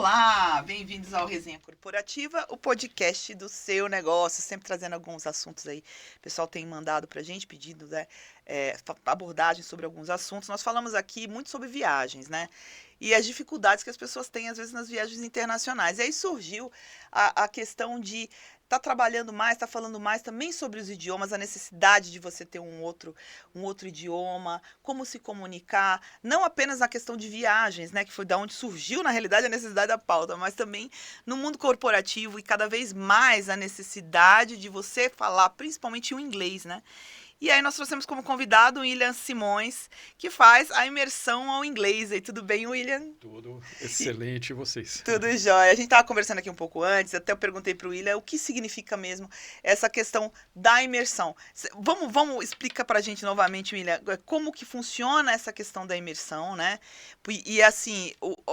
Olá, bem-vindos ao Resenha Corporativa, o podcast do seu negócio, sempre trazendo alguns assuntos aí. O pessoal tem mandado pra gente, pedindo, né, abordagens sobre alguns assuntos. Nós falamos aqui muito sobre viagens, né? E as dificuldades que as pessoas têm, às vezes, nas viagens internacionais. E aí surgiu a questão de estar trabalhando mais, estar falando mais também sobre os idiomas, a necessidade de você ter um outro idioma, como se comunicar, não apenas na questão de viagens, né, que foi da onde surgiu, na realidade, a necessidade da pauta, mas também no mundo corporativo e cada vez mais a necessidade de você falar principalmente o inglês, né? E aí nós trouxemos como convidado o William Simões, que faz a imersão ao inglês. E tudo bem, William? Tudo excelente, e vocês? Tudo jóia. A gente estava conversando aqui um pouco antes, até eu perguntei para o William o que significa mesmo essa questão da imersão. Vamos explicar para a gente novamente, William, como que funciona essa questão da imersão, né? E assim,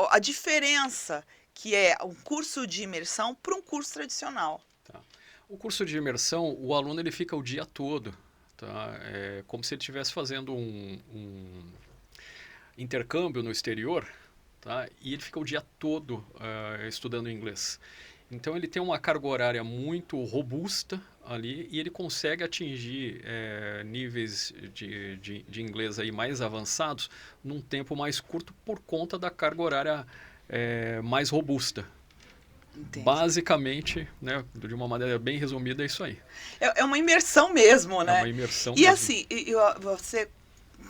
a diferença que é um curso de imersão para um curso tradicional. Tá. O curso de imersão, o aluno ele fica o dia todo, tá? É como se ele estivesse fazendo um intercâmbio no exterior, tá? E ele fica o dia todo estudando inglês. Então ele tem uma carga horária muito robusta ali e ele consegue atingir níveis de inglês aí mais avançados num tempo mais curto por conta da carga horária mais robusta. Entendi. Basicamente, né, de uma maneira bem resumida, é isso aí. É uma imersão mesmo, né? É uma imersão E mesmo. assim, você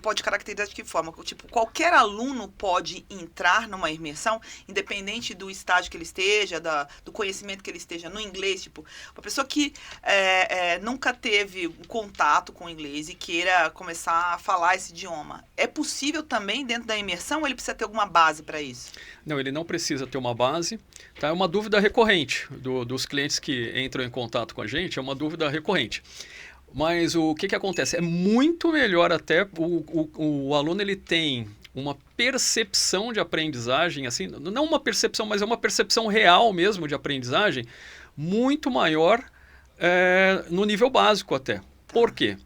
pode caracterizar de que forma? Tipo, qualquer aluno pode entrar numa imersão, independente do estágio que ele esteja, do conhecimento que ele esteja no inglês. Tipo, uma pessoa que nunca teve um contato com o inglês e queira começar a falar esse idioma. É possível também, dentro da imersão, ou ele precisa ter alguma base para isso? Não, ele não precisa ter uma base. Tá? É uma dúvida recorrente dos clientes que entram em contato com a gente, é uma dúvida recorrente. Mas o que acontece? É muito melhor até, o aluno ele tem uma percepção de aprendizagem, assim, não uma percepção, mas é uma percepção real mesmo de aprendizagem, muito maior no nível básico até. Por quê?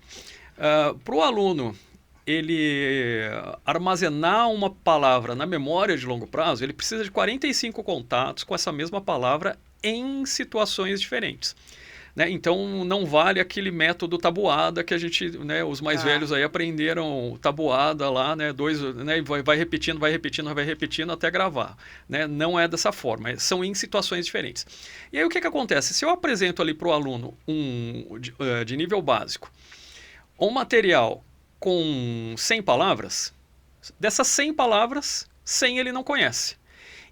Para o aluno ele armazenar uma palavra na memória de longo prazo, ele precisa de 45 contatos com essa mesma palavra em situações diferentes. Né? Então não vale aquele método tabuada que a gente, né, os mais velhos aí aprenderam tabuada lá, né, né, vai repetindo até gravar. Né? Não é dessa forma, são em situações diferentes. E aí o que acontece? Se eu apresento ali para o aluno de nível básico um material com 100 palavras, dessas 100 palavras, 100 ele não conhece.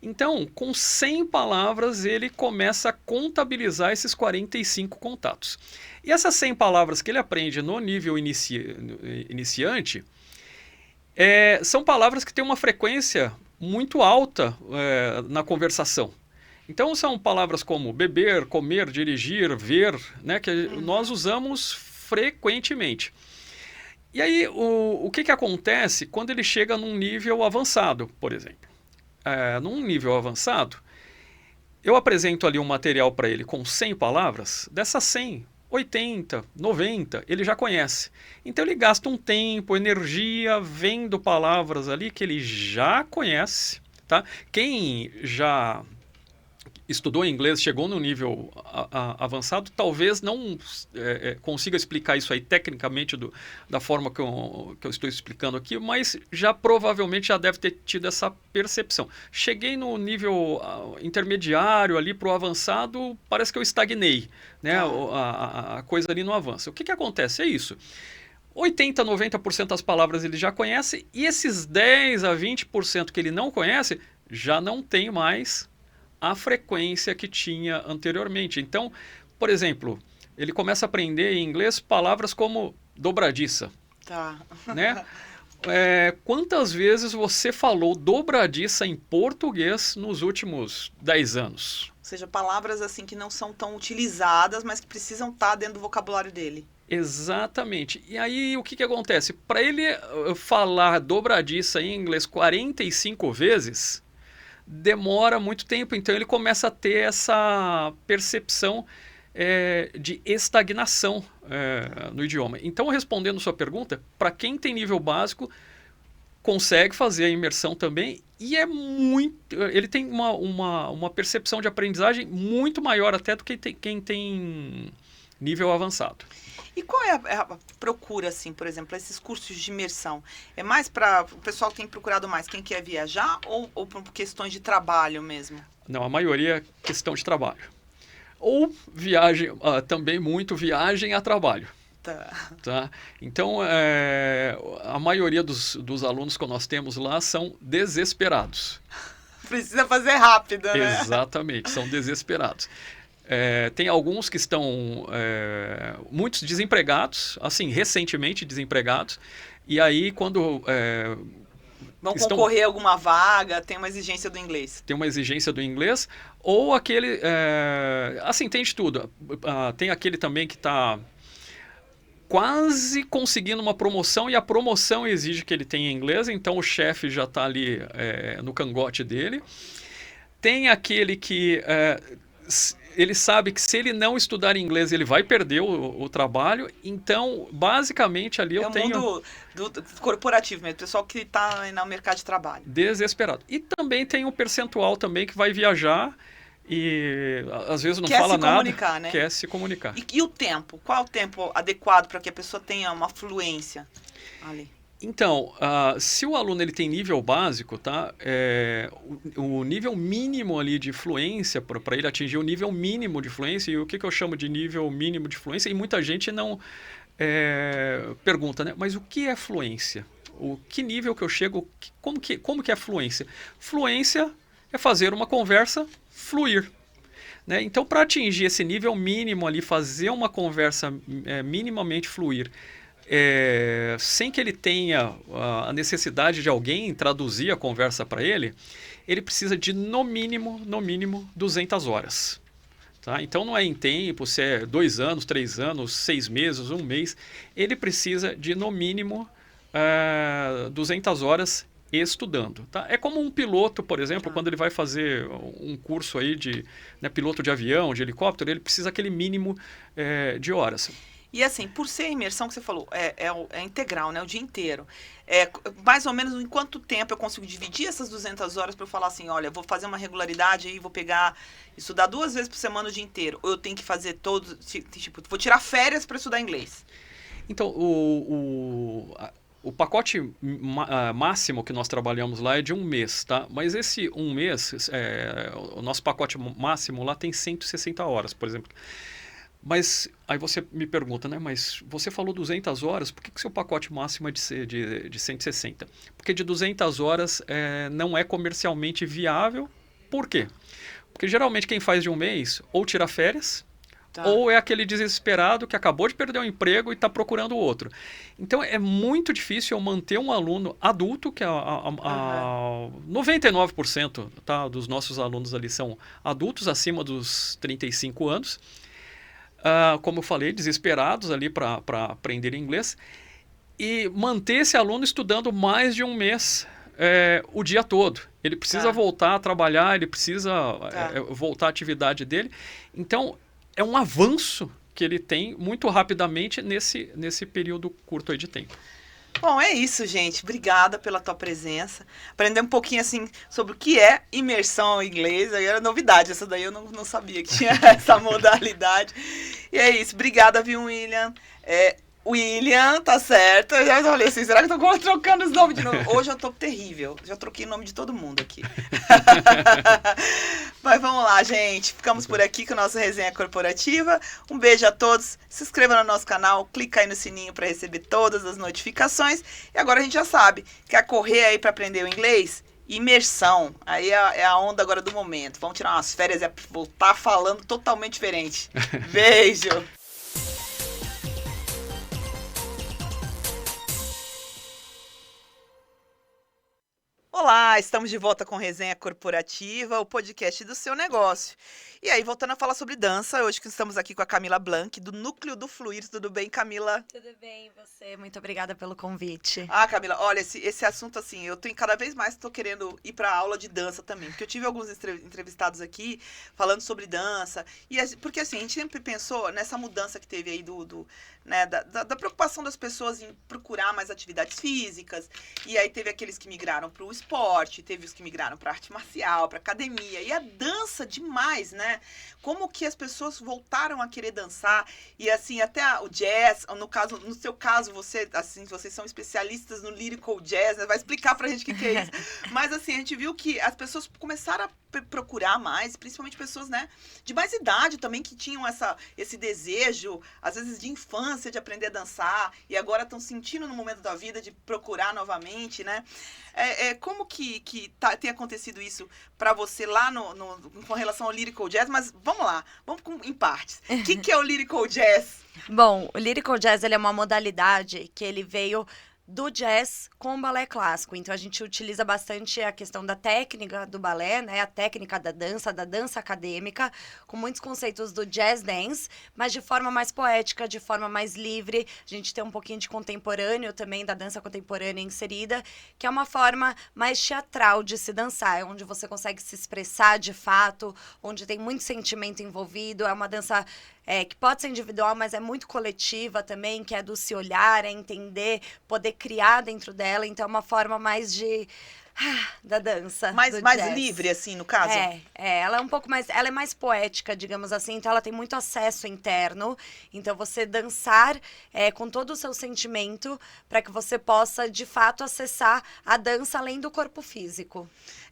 Então, com 100 palavras, ele começa a contabilizar esses 45 contatos. E essas 100 palavras que ele aprende no nível iniciante são palavras que têm uma frequência muito alta na conversação. Então, são palavras como beber, comer, dirigir, ver, né, que nós usamos frequentemente. E aí, o que acontece quando ele chega num nível avançado, por exemplo? Num nível avançado, eu apresento ali um material para ele com 100 palavras, dessas 100, 80, 90, ele já conhece. Então ele gasta um tempo, energia, vendo palavras ali que ele já conhece. Tá? Quem já estudou inglês, chegou no nível avançado, talvez não consiga explicar isso aí tecnicamente da forma que eu estou explicando aqui, mas provavelmente já deve ter tido essa percepção. Cheguei no nível intermediário ali para o avançado, parece que eu estagnei, né? A coisa ali não avança. O que acontece? É isso. 80, 90% das palavras ele já conhece e esses 10 a 20% que ele não conhece já não tem mais a frequência que tinha anteriormente. Então, por exemplo, ele começa a aprender em inglês palavras como dobradiça. Tá. Né? Quantas vezes você falou dobradiça em português nos últimos 10 anos? Ou seja, palavras assim que não são tão utilizadas, mas que precisam estar dentro do vocabulário dele. Exatamente. E aí o que acontece? Para ele falar dobradiça em inglês 45 vezes, demora muito tempo, então ele começa a ter essa percepção de estagnação no idioma. Então, respondendo sua pergunta, para quem tem nível básico, consegue fazer a imersão também e ele tem uma percepção de aprendizagem muito maior até do que quem tem nível avançado. E qual é a procura, assim, por exemplo, esses cursos de imersão? É mais para o pessoal que tem procurado mais quem quer viajar ou por questões de trabalho mesmo? Não, a maioria é questão de trabalho. Ou viagem, também muito viagem a trabalho. Tá? Então, a maioria dos alunos que nós temos lá são desesperados. Precisa fazer rápido, né? Exatamente, são desesperados. Tem alguns que estão muitos desempregados, assim, recentemente desempregados, e aí quando vão concorrer a alguma vaga, tem uma exigência do inglês. Tem uma exigência do inglês, ou aquele, assim, tem de tudo. Tem aquele também que está quase conseguindo uma promoção e a promoção exige que ele tenha inglês, então o chefe já está ali no cangote dele. Tem aquele que ele sabe que se ele não estudar inglês ele vai perder o trabalho, então basicamente ali eu tenho... É o mundo do corporativo mesmo, pessoal que está no mercado de trabalho. Desesperado. E também tem um percentual também que vai viajar e às vezes não fala nada, né? Quer se comunicar. E o tempo? Qual é o tempo adequado para que a pessoa tenha uma fluência ali? Então, se o aluno ele tem nível básico, tá? O nível mínimo ali de fluência, para ele atingir o nível mínimo de fluência, e o que eu chamo de nível mínimo de fluência, e muita gente não pergunta, né? Mas o que é fluência? Que nível que eu chego? Como que é fluência? Fluência é fazer uma conversa fluir. Né? Então, para atingir esse nível mínimo ali, fazer uma conversa minimamente fluir, sem que ele tenha a necessidade de alguém traduzir a conversa para ele, ele precisa de, no mínimo, 200 horas. Tá? Então, não é em tempo, se é 2 anos, 3 anos, 6 meses, 1 mês. Ele precisa de, no mínimo, 200 horas estudando. Tá? É como um piloto, por exemplo, quando ele vai fazer um curso aí de piloto de avião, de helicóptero, ele precisa aquele mínimo de horas. E assim, por ser a imersão que você falou, é integral, né? O dia inteiro. Mais ou menos em quanto tempo eu consigo dividir essas 200 horas para eu falar assim, olha, vou fazer uma regularidade aí, vou pegar, estudar 2 vezes por semana o dia inteiro. Ou eu tenho que fazer todos, tipo, vou tirar férias para estudar inglês. Então, o pacote máximo que nós trabalhamos lá é de 1 mês, tá? Mas esse 1 mês, o nosso pacote máximo lá tem 160 horas, por exemplo. Mas aí você me pergunta, né? Mas você falou 200 horas, por que seu pacote máximo é de 160? Porque de 200 horas não é comercialmente viável. Por quê? Porque geralmente quem faz de 1 mês ou tira férias, ou é aquele desesperado que acabou de perder o emprego e está procurando outro. Então é muito difícil eu manter um aluno adulto, que 99% dos nossos alunos ali são adultos acima dos 35 anos. Como eu falei, desesperados ali para aprender inglês, e manter esse aluno estudando mais de 1 mês o dia todo. Ele precisa voltar a trabalhar, ele precisa voltar à atividade dele. Então, é um avanço que ele tem muito rapidamente nesse período curto aí de tempo. Bom, é isso, gente. Obrigada pela tua presença. Aprender um pouquinho, assim, sobre o que é imersão em inglês. Aí era novidade, essa daí eu não sabia que tinha essa modalidade. E é isso. Obrigada, viu, William? William, tá certo. Eu já falei assim, será que eu tô trocando os nomes de novo? Hoje eu tô terrível. Já troquei o nome de todo mundo aqui. Mas vamos lá, gente. Ficamos por aqui com a nossa resenha corporativa. Um beijo a todos. Se inscreva no nosso canal, clica aí no sininho para receber todas as notificações. E agora a gente já sabe, quer correr aí para aprender o inglês? Imersão. Aí é a onda agora do momento. Vamos tirar umas férias e voltar falando totalmente diferente. Beijo! Olá, estamos de volta com Resenha Corporativa, o podcast do seu negócio. E aí, voltando a falar sobre dança, hoje que estamos aqui com a Camila Blanc, do Núcleo do Fluir. Tudo bem, Camila? Tudo bem, e você? Muito obrigada pelo convite. Ah, Camila, olha, esse assunto assim, eu tô cada vez mais tô querendo ir pra aula de dança também, porque eu tive alguns entrevistados aqui falando sobre dança, porque assim, a gente sempre pensou nessa mudança que teve aí né, da preocupação das pessoas em procurar mais atividades físicas, e aí teve aqueles que migraram pro esporte, teve os que migraram pra arte marcial, pra academia, e a dança demais, né? Como que as pessoas voltaram a querer dançar, e assim, até o jazz, no seu caso, vocês são especialistas no lyrical jazz, né? Vai explicar pra gente o que é isso. Mas assim, a gente viu que as pessoas começaram a procurar mais, principalmente pessoas, né, de mais idade também, que tinham esse desejo, às vezes de infância, de aprender a dançar, e agora estão sentindo no momento da vida de procurar novamente, né? Como que tem acontecido isso para você lá com relação ao lyrical jazz? Mas vamos lá, em partes. O que é o lyrical jazz? Bom, o lyrical jazz ele é uma modalidade que ele veio do jazz com o balé clássico. Então, a gente utiliza bastante a questão da técnica do balé, né? A técnica da dança acadêmica, com muitos conceitos do jazz dance, mas de forma mais poética, de forma mais livre. A gente tem um pouquinho de contemporâneo também, da dança contemporânea inserida, que é uma forma mais teatral de se dançar, onde você consegue se expressar de fato, onde tem muito sentimento envolvido. É uma dança que pode ser individual, mas é muito coletiva também, que é do se olhar, é entender, poder criar dentro dela. Então, é uma forma mais da dança. Mais jazz. livre, assim, no caso? Ela é um pouco mais, ela é mais poética, digamos assim, então ela tem muito acesso interno, então você dançar com todo o seu sentimento para que você possa, de fato, acessar a dança além do corpo físico.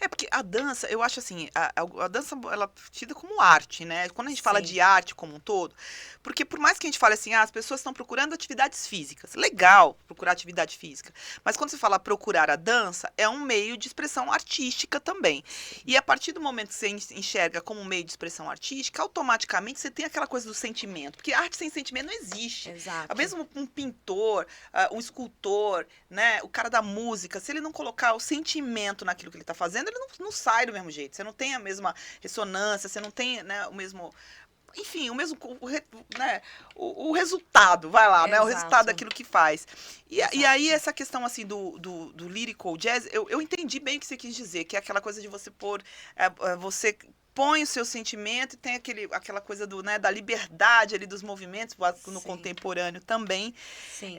Porque a dança, eu acho assim, a dança, ela é tida como arte, né? Quando a gente fala de arte como um todo, porque por mais que a gente fale assim, as pessoas estão procurando atividades físicas, legal procurar atividade física, mas quando você fala procurar a dança, é um meio de expressão artística também. E a partir do momento que você enxerga como um meio de expressão artística, automaticamente você tem aquela coisa do sentimento, porque arte sem sentimento não existe. Exato. Mesmo um pintor, um escultor, né, o cara da música, se ele não colocar o sentimento naquilo que ele está fazendo, ele não sai do mesmo jeito. Você não tem a mesma ressonância, você não tem, né, o mesmo... Enfim, o resultado, vai lá, né? O resultado daquilo que faz. E aí, essa questão, assim, do lyrical jazz, eu entendi bem o que você quis dizer, que é aquela coisa de você pôr... você põe o seu sentimento e tem aquela coisa da liberdade ali dos movimentos, no contemporâneo também. Sim.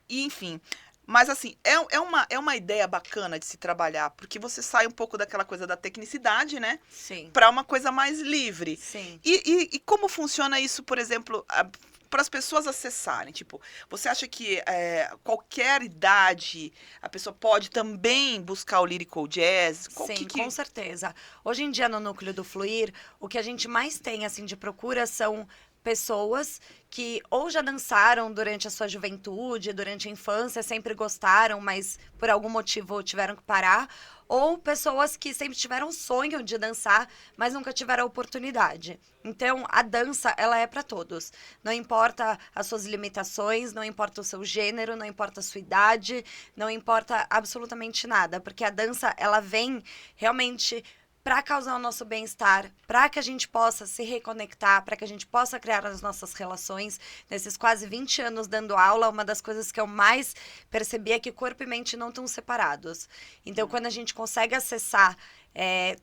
Enfim... Mas, assim, é uma ideia bacana de se trabalhar, porque você sai um pouco daquela coisa da tecnicidade, né? Sim. Para uma coisa mais livre. Sim. E como funciona isso, por exemplo, para as pessoas acessarem? Tipo, você acha que qualquer idade a pessoa pode também buscar o lyrical jazz? Sim, com certeza. Hoje em dia, no Núcleo do Fluir, o que a gente mais tem, assim, de procura são pessoas que ou já dançaram durante a sua juventude, durante a infância, sempre gostaram, mas por algum motivo tiveram que parar, ou pessoas que sempre tiveram sonho de dançar, mas nunca tiveram a oportunidade. Então, a dança, ela é para todos. Não importa as suas limitações, não importa o seu gênero, não importa a sua idade, não importa absolutamente nada, porque a dança, ela vem realmente para causar o nosso bem-estar, para que a gente possa se reconectar, para que a gente possa criar as nossas relações. Nesses quase 20 anos dando aula, uma das coisas que eu mais percebi é que corpo e mente não estão separados. Então, quando a gente consegue acessar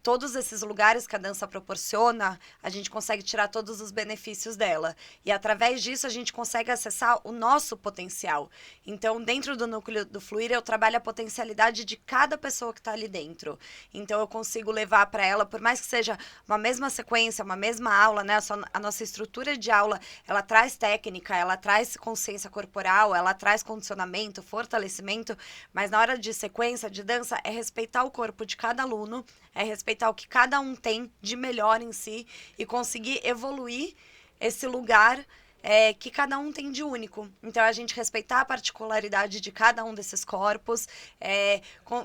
todos esses lugares que a dança proporciona, a gente consegue tirar todos os benefícios dela. E através disso, a gente consegue acessar o nosso potencial. Então, dentro do Núcleo do Fluir, eu trabalho a potencialidade de cada pessoa que está ali dentro. Então, eu consigo levar para ela, por mais que seja uma mesma sequência, uma mesma aula, né? A nossa estrutura de aula, ela traz técnica, ela traz consciência corporal, ela traz condicionamento, fortalecimento, mas na hora de sequência, de dança, é respeitar o corpo de cada aluno, é respeitar o que cada um tem de melhor em si e conseguir evoluir esse lugar que cada um tem de único. Então, a gente respeitar a particularidade de cada um desses corpos,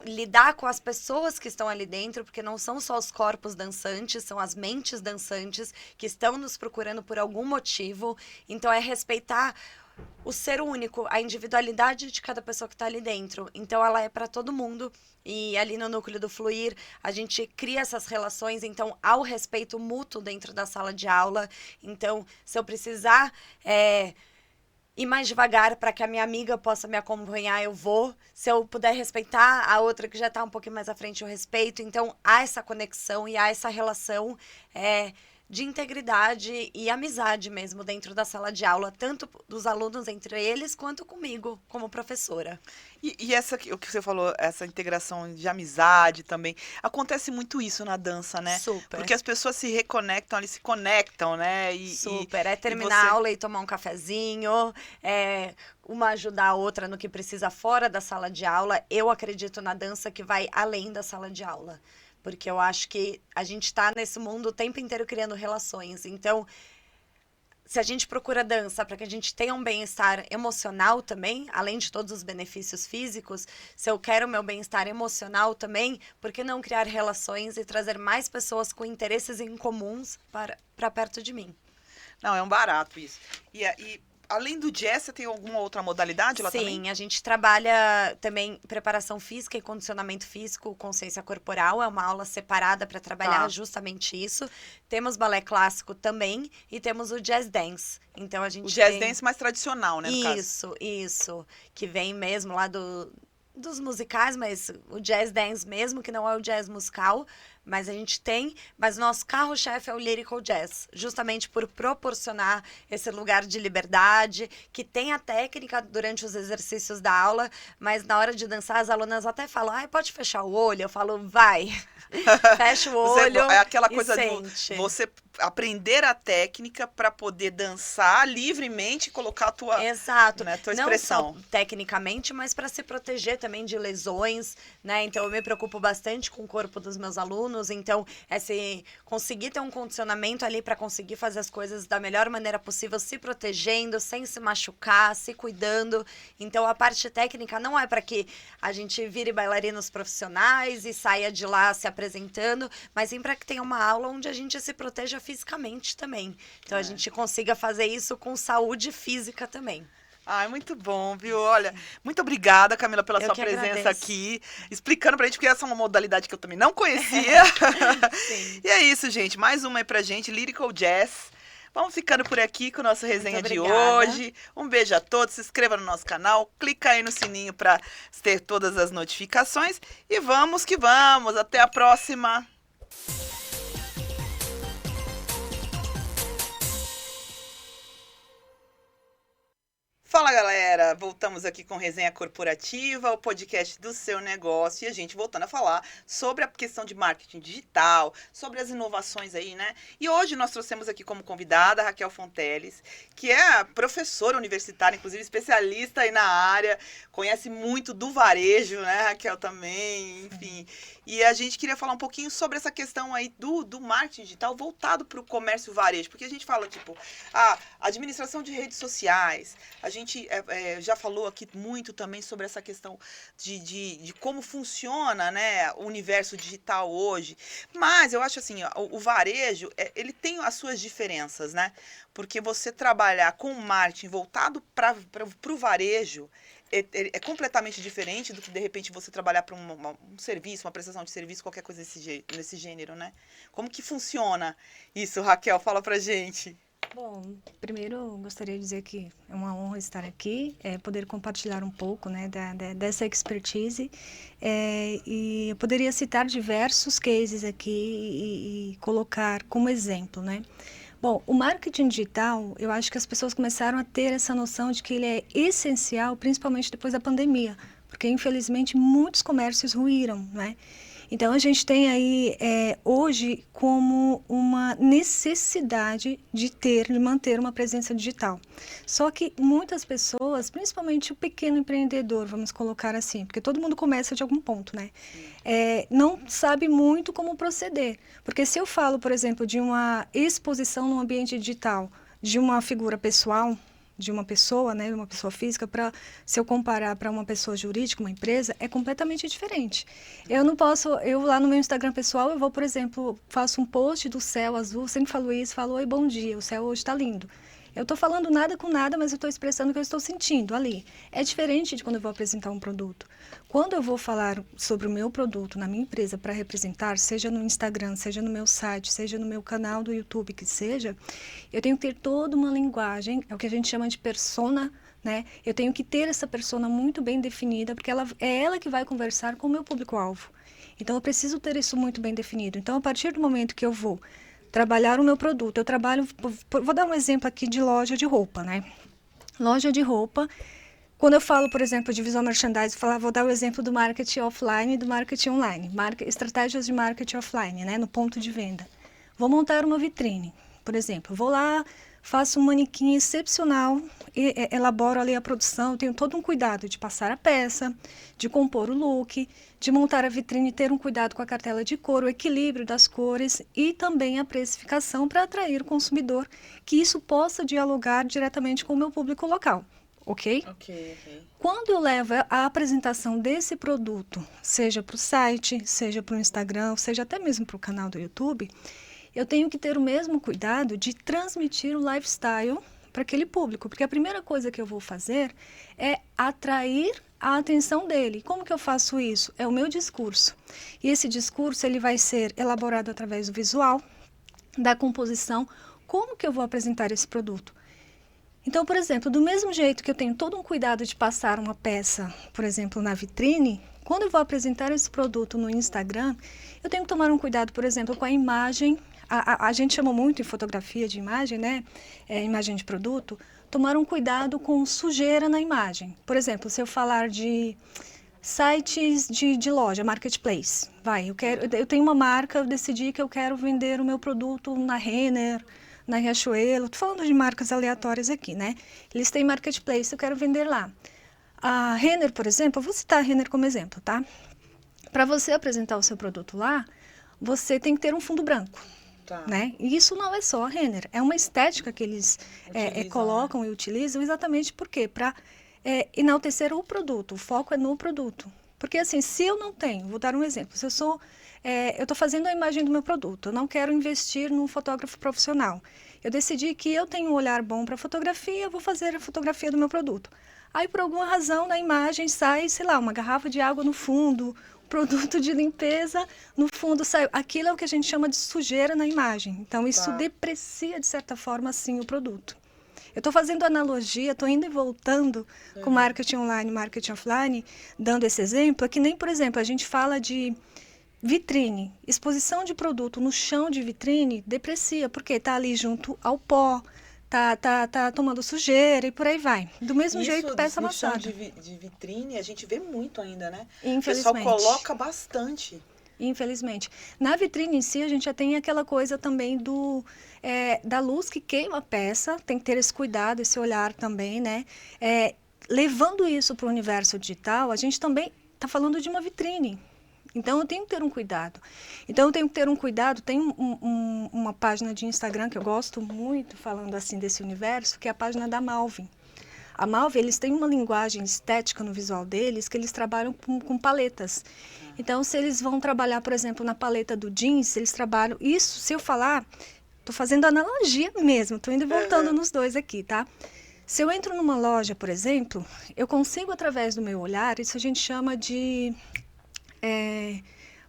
lidar com as pessoas que estão ali dentro, porque não são só os corpos dançantes, são as mentes dançantes que estão nos procurando por algum motivo. Então, é respeitar o ser único, a individualidade de cada pessoa que está ali dentro. Então, ela é para todo mundo. E ali no núcleo do Fluir, a gente cria essas relações. Então, há o respeito mútuo dentro da sala de aula. Então, se eu precisar ir mais devagar para que a minha amiga possa me acompanhar, eu vou. Se eu puder respeitar a outra que já está um pouquinho mais à frente, eu respeito. Então, há essa conexão e há essa relação de integridade e amizade mesmo dentro da sala de aula, tanto dos alunos entre eles, quanto comigo, como professora. E o que você falou, essa integração de amizade também, acontece muito isso na dança, né? Super. Porque as pessoas se reconectam, ali se conectam, né? Super. É terminar a aula e tomar um cafezinho, uma ajudar a outra no que precisa fora da sala de aula. Eu acredito na dança que vai além da sala de aula. Porque eu acho que a gente está nesse mundo o tempo inteiro criando relações. Então, se a gente procura dança para que a gente tenha um bem-estar emocional também, além de todos os benefícios físicos, se eu quero o meu bem-estar emocional também, por que não criar relações e trazer mais pessoas com interesses em comuns para perto de mim? Não, é um barato isso. E além do jazz, você tem alguma outra modalidade lá também? Sim, a gente trabalha também preparação física e condicionamento físico, consciência corporal. É uma aula separada para trabalhar justamente isso. Temos balé clássico também e temos o jazz dance. Então a gente o jazz dance mais tradicional, né, no caso? Isso. Que vem mesmo lá dos musicais, mas o jazz dance mesmo, que não é o jazz musical, mas a gente tem, mas nosso carro-chefe é o lyrical jazz, justamente por proporcionar esse lugar de liberdade, que tem a técnica durante os exercícios da aula, mas na hora de dançar as alunas até falam, pode fechar o olho? Eu falo, vai, fecha o olho é aquela coisa sente. Você aprender a técnica para poder dançar livremente e colocar a tua, Exato. Né, tua expressão. Não só tecnicamente, mas para se proteger também de lesões, né? Então eu me preocupo bastante com o corpo dos meus alunos, então conseguir ter um condicionamento ali para conseguir fazer as coisas da melhor maneira possível, se protegendo, sem se machucar, se cuidando. Então a parte técnica não é para que a gente vire bailarinos profissionais e saia de lá se apresentando, mas sim para que tenha uma aula onde a gente se proteja fisicamente também. Então a gente consiga fazer isso com saúde física também. Ai, muito bom, viu? Olha, muito obrigada, Camila, pela sua presença agradeço. Aqui, explicando pra gente, porque essa é uma modalidade que eu também não conhecia. Sim. E é isso, gente. Mais uma aí pra gente, Lyrical Jazz. Vamos ficando por aqui com a nossa resenha de hoje. Um beijo a todos, se inscreva no nosso canal, clica aí no sininho para ter todas as notificações. E vamos que vamos, até a próxima! Fala, galera! Voltamos aqui com Resenha Corporativa, o podcast do seu negócio, e a gente voltando a falar sobre a questão de marketing digital, sobre as inovações aí, né? E hoje nós trouxemos aqui como convidada a Raquel Fonteles, que é professora universitária, inclusive especialista aí na área, conhece muito do varejo, né, Raquel, também, enfim. E a gente queria falar um pouquinho sobre essa questão aí do marketing digital voltado para o comércio varejo, porque a gente fala, tipo, a administração de redes sociais, a gente já falou aqui muito também sobre essa questão de como funciona, né, o universo digital hoje. Mas eu acho assim, o varejo, ele tem as suas diferenças, né? Porque você trabalhar com marketing voltado para o varejo é completamente diferente do que, de repente, você trabalhar para um serviço, uma prestação de serviço, qualquer coisa nesse gênero, né? Como que funciona isso, Raquel? Fala pra gente. Bom, primeiro gostaria de dizer que é uma honra estar aqui, poder compartilhar um pouco, né, dessa expertise, e eu poderia citar diversos cases aqui e colocar como exemplo, né? Bom, o marketing digital, eu acho que as pessoas começaram a ter essa noção de que ele é essencial, principalmente depois da pandemia, porque infelizmente muitos comércios ruíram, né? Então, a gente tem aí, hoje, como uma necessidade de manter uma presença digital. Só que muitas pessoas, principalmente o pequeno empreendedor, vamos colocar assim, porque todo mundo começa de algum ponto, né? Não sabe muito como proceder. Porque se eu falo, por exemplo, de uma exposição no ambiente digital de uma figura pessoal, de uma pessoa, né, uma pessoa física, se eu comparar para uma pessoa jurídica, uma empresa, é completamente diferente. Eu não posso, lá no meu Instagram pessoal, eu vou, por exemplo, faço um post do céu azul, sempre falo isso, falo, oi, bom dia, o céu hoje está lindo. Eu estou falando nada com nada, mas eu estou expressando o que eu estou sentindo ali. É diferente de quando eu vou apresentar um produto. Quando eu vou falar sobre o meu produto na minha empresa para representar, seja no Instagram, seja no meu site, seja no meu canal do YouTube, que seja, eu tenho que ter toda uma linguagem, é o que a gente chama de persona, né? Eu tenho que ter essa persona muito bem definida, porque é ela que vai conversar com o meu público-alvo. Então, eu preciso ter isso muito bem definido. Então, a partir do momento que eu vou trabalhar o meu produto, eu trabalho, vou dar um exemplo aqui de loja de roupa, né? Loja de roupa, quando eu falo, por exemplo, de visual merchandising, vou dar o exemplo do marketing offline e do marketing online, estratégias de marketing offline, né, no ponto de venda. Vou montar uma vitrine, por exemplo, vou lá, faço um manequim excepcional, elaboro ali a produção, tenho todo um cuidado de passar a peça, de compor o look, de montar a vitrine, ter um cuidado com a cartela de cor, o equilíbrio das cores e também a precificação para atrair o consumidor, que isso possa dialogar diretamente com o meu público local, ok? Ok. Quando eu levo a apresentação desse produto, seja para o site, seja para o Instagram, seja até mesmo para o canal do YouTube, eu tenho que ter o mesmo cuidado de transmitir o lifestyle para aquele público, porque a primeira coisa que eu vou fazer é atrair a atenção dele. Como que eu faço isso? É o meu discurso. E esse discurso ele vai ser elaborado através do visual, da composição, como que eu vou apresentar esse produto. Então, por exemplo, do mesmo jeito que eu tenho todo um cuidado de passar uma peça, por exemplo, na vitrine, quando eu vou apresentar esse produto no Instagram, eu tenho que tomar um cuidado, por exemplo, com a imagem. A gente chama muito em fotografia de imagem, né? Imagem de produto, tomar um cuidado com sujeira na imagem. Por exemplo, se eu falar de sites de loja, marketplace, eu tenho uma marca, eu decidi que eu quero vender o meu produto na Renner, na Riachuelo, estou falando de marcas aleatórias aqui, né? Eles têm marketplace, eu quero vender lá. A Renner, por exemplo, eu vou citar a Renner como exemplo, tá? Para você apresentar o seu produto lá, você tem que ter um fundo branco. Tá. Né? E isso não é só a Renner, é uma estética que eles colocam, né? E utilizam exatamente por quê? Para enaltecer o produto, o foco é no produto. Porque assim, se eu não tenho, vou dar um exemplo, se eu estou fazendo a imagem do meu produto, eu não quero investir num fotógrafo profissional. Eu decidi que eu tenho um olhar bom para fotografia, eu vou fazer a fotografia do meu produto. Aí, por alguma razão, na imagem sai, sei lá, uma garrafa de água no fundo, produto de limpeza, no fundo saiu. Aquilo é o que a gente chama de sujeira na imagem. Então, isso deprecia, de certa forma, assim, o produto. Eu estou fazendo analogia, estou indo e voltando com marketing online, marketing offline, dando esse exemplo, que nem, por exemplo, a gente fala de vitrine, exposição de produto no chão de vitrine, deprecia, porque está ali junto ao pó, tá tomando sujeira e por aí vai. Do mesmo jeito, peça amassada. Isso de vitrine, a gente vê muito ainda, né? Infelizmente. O pessoal coloca bastante. Infelizmente. Na vitrine em si, a gente já tem aquela coisa também da luz que queima a peça, tem que ter esse cuidado, esse olhar também, né? Levando isso para o universo digital, a gente também está falando de uma vitrine. Então, eu tenho que ter um cuidado. Tem uma página de Instagram que eu gosto muito, falando assim desse universo, que é a página da Malvin. A Malvin, eles têm uma linguagem estética no visual deles, que eles trabalham com paletas. Então, se eles vão trabalhar, por exemplo, na paleta do jeans, eles trabalham... Isso, se eu falar, estou fazendo analogia mesmo, estou indo e voltando nos dois aqui, tá? Se eu entro numa loja, por exemplo, eu consigo, através do meu olhar, isso a gente chama de...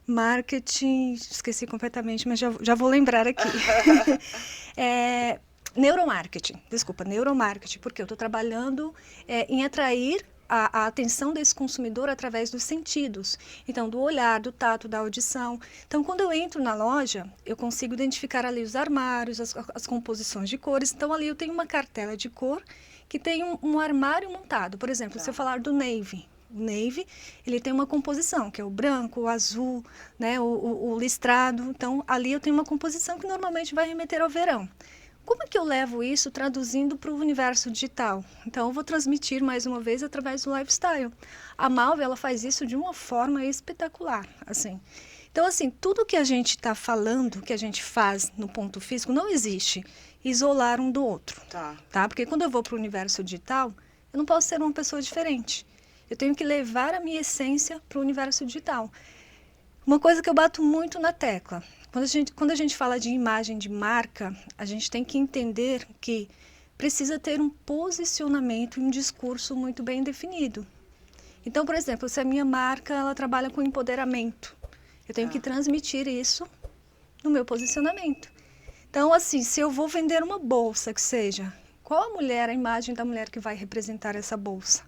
marketing, esqueci completamente, mas já vou lembrar aqui. Neuromarketing, porque eu estou trabalhando em atrair a atenção desse consumidor através dos sentidos. Então, do olhar, do tato, da audição. Então, quando eu entro na loja, eu consigo identificar ali os armários, as composições de cores. Então, ali eu tenho uma cartela de cor que tem um armário montado. Por exemplo, se eu falar do navy, o navy, ele tem uma composição, que é o branco, o azul, né, o listrado. Então, ali eu tenho uma composição que normalmente vai remeter ao verão. Como é que eu levo isso traduzindo para o universo digital? Então, eu vou transmitir, mais uma vez, através do lifestyle. A Malve, ela faz isso de uma forma espetacular, assim. Então, assim, tudo que a gente está falando, que a gente faz no ponto físico, não existe isolar um do outro. Tá? Porque quando eu vou para o universo digital, eu não posso ser uma pessoa diferente. Eu tenho que levar a minha essência para o universo digital. Uma coisa que eu bato muito na tecla, quando a gente fala de imagem de marca, a gente tem que entender que precisa ter um posicionamento e um discurso muito bem definido. Então, por exemplo, se a minha marca ela trabalha com empoderamento, eu tenho que transmitir isso no meu posicionamento. Então, assim, se eu vou vender uma bolsa que seja, qual a imagem da mulher que vai representar essa bolsa?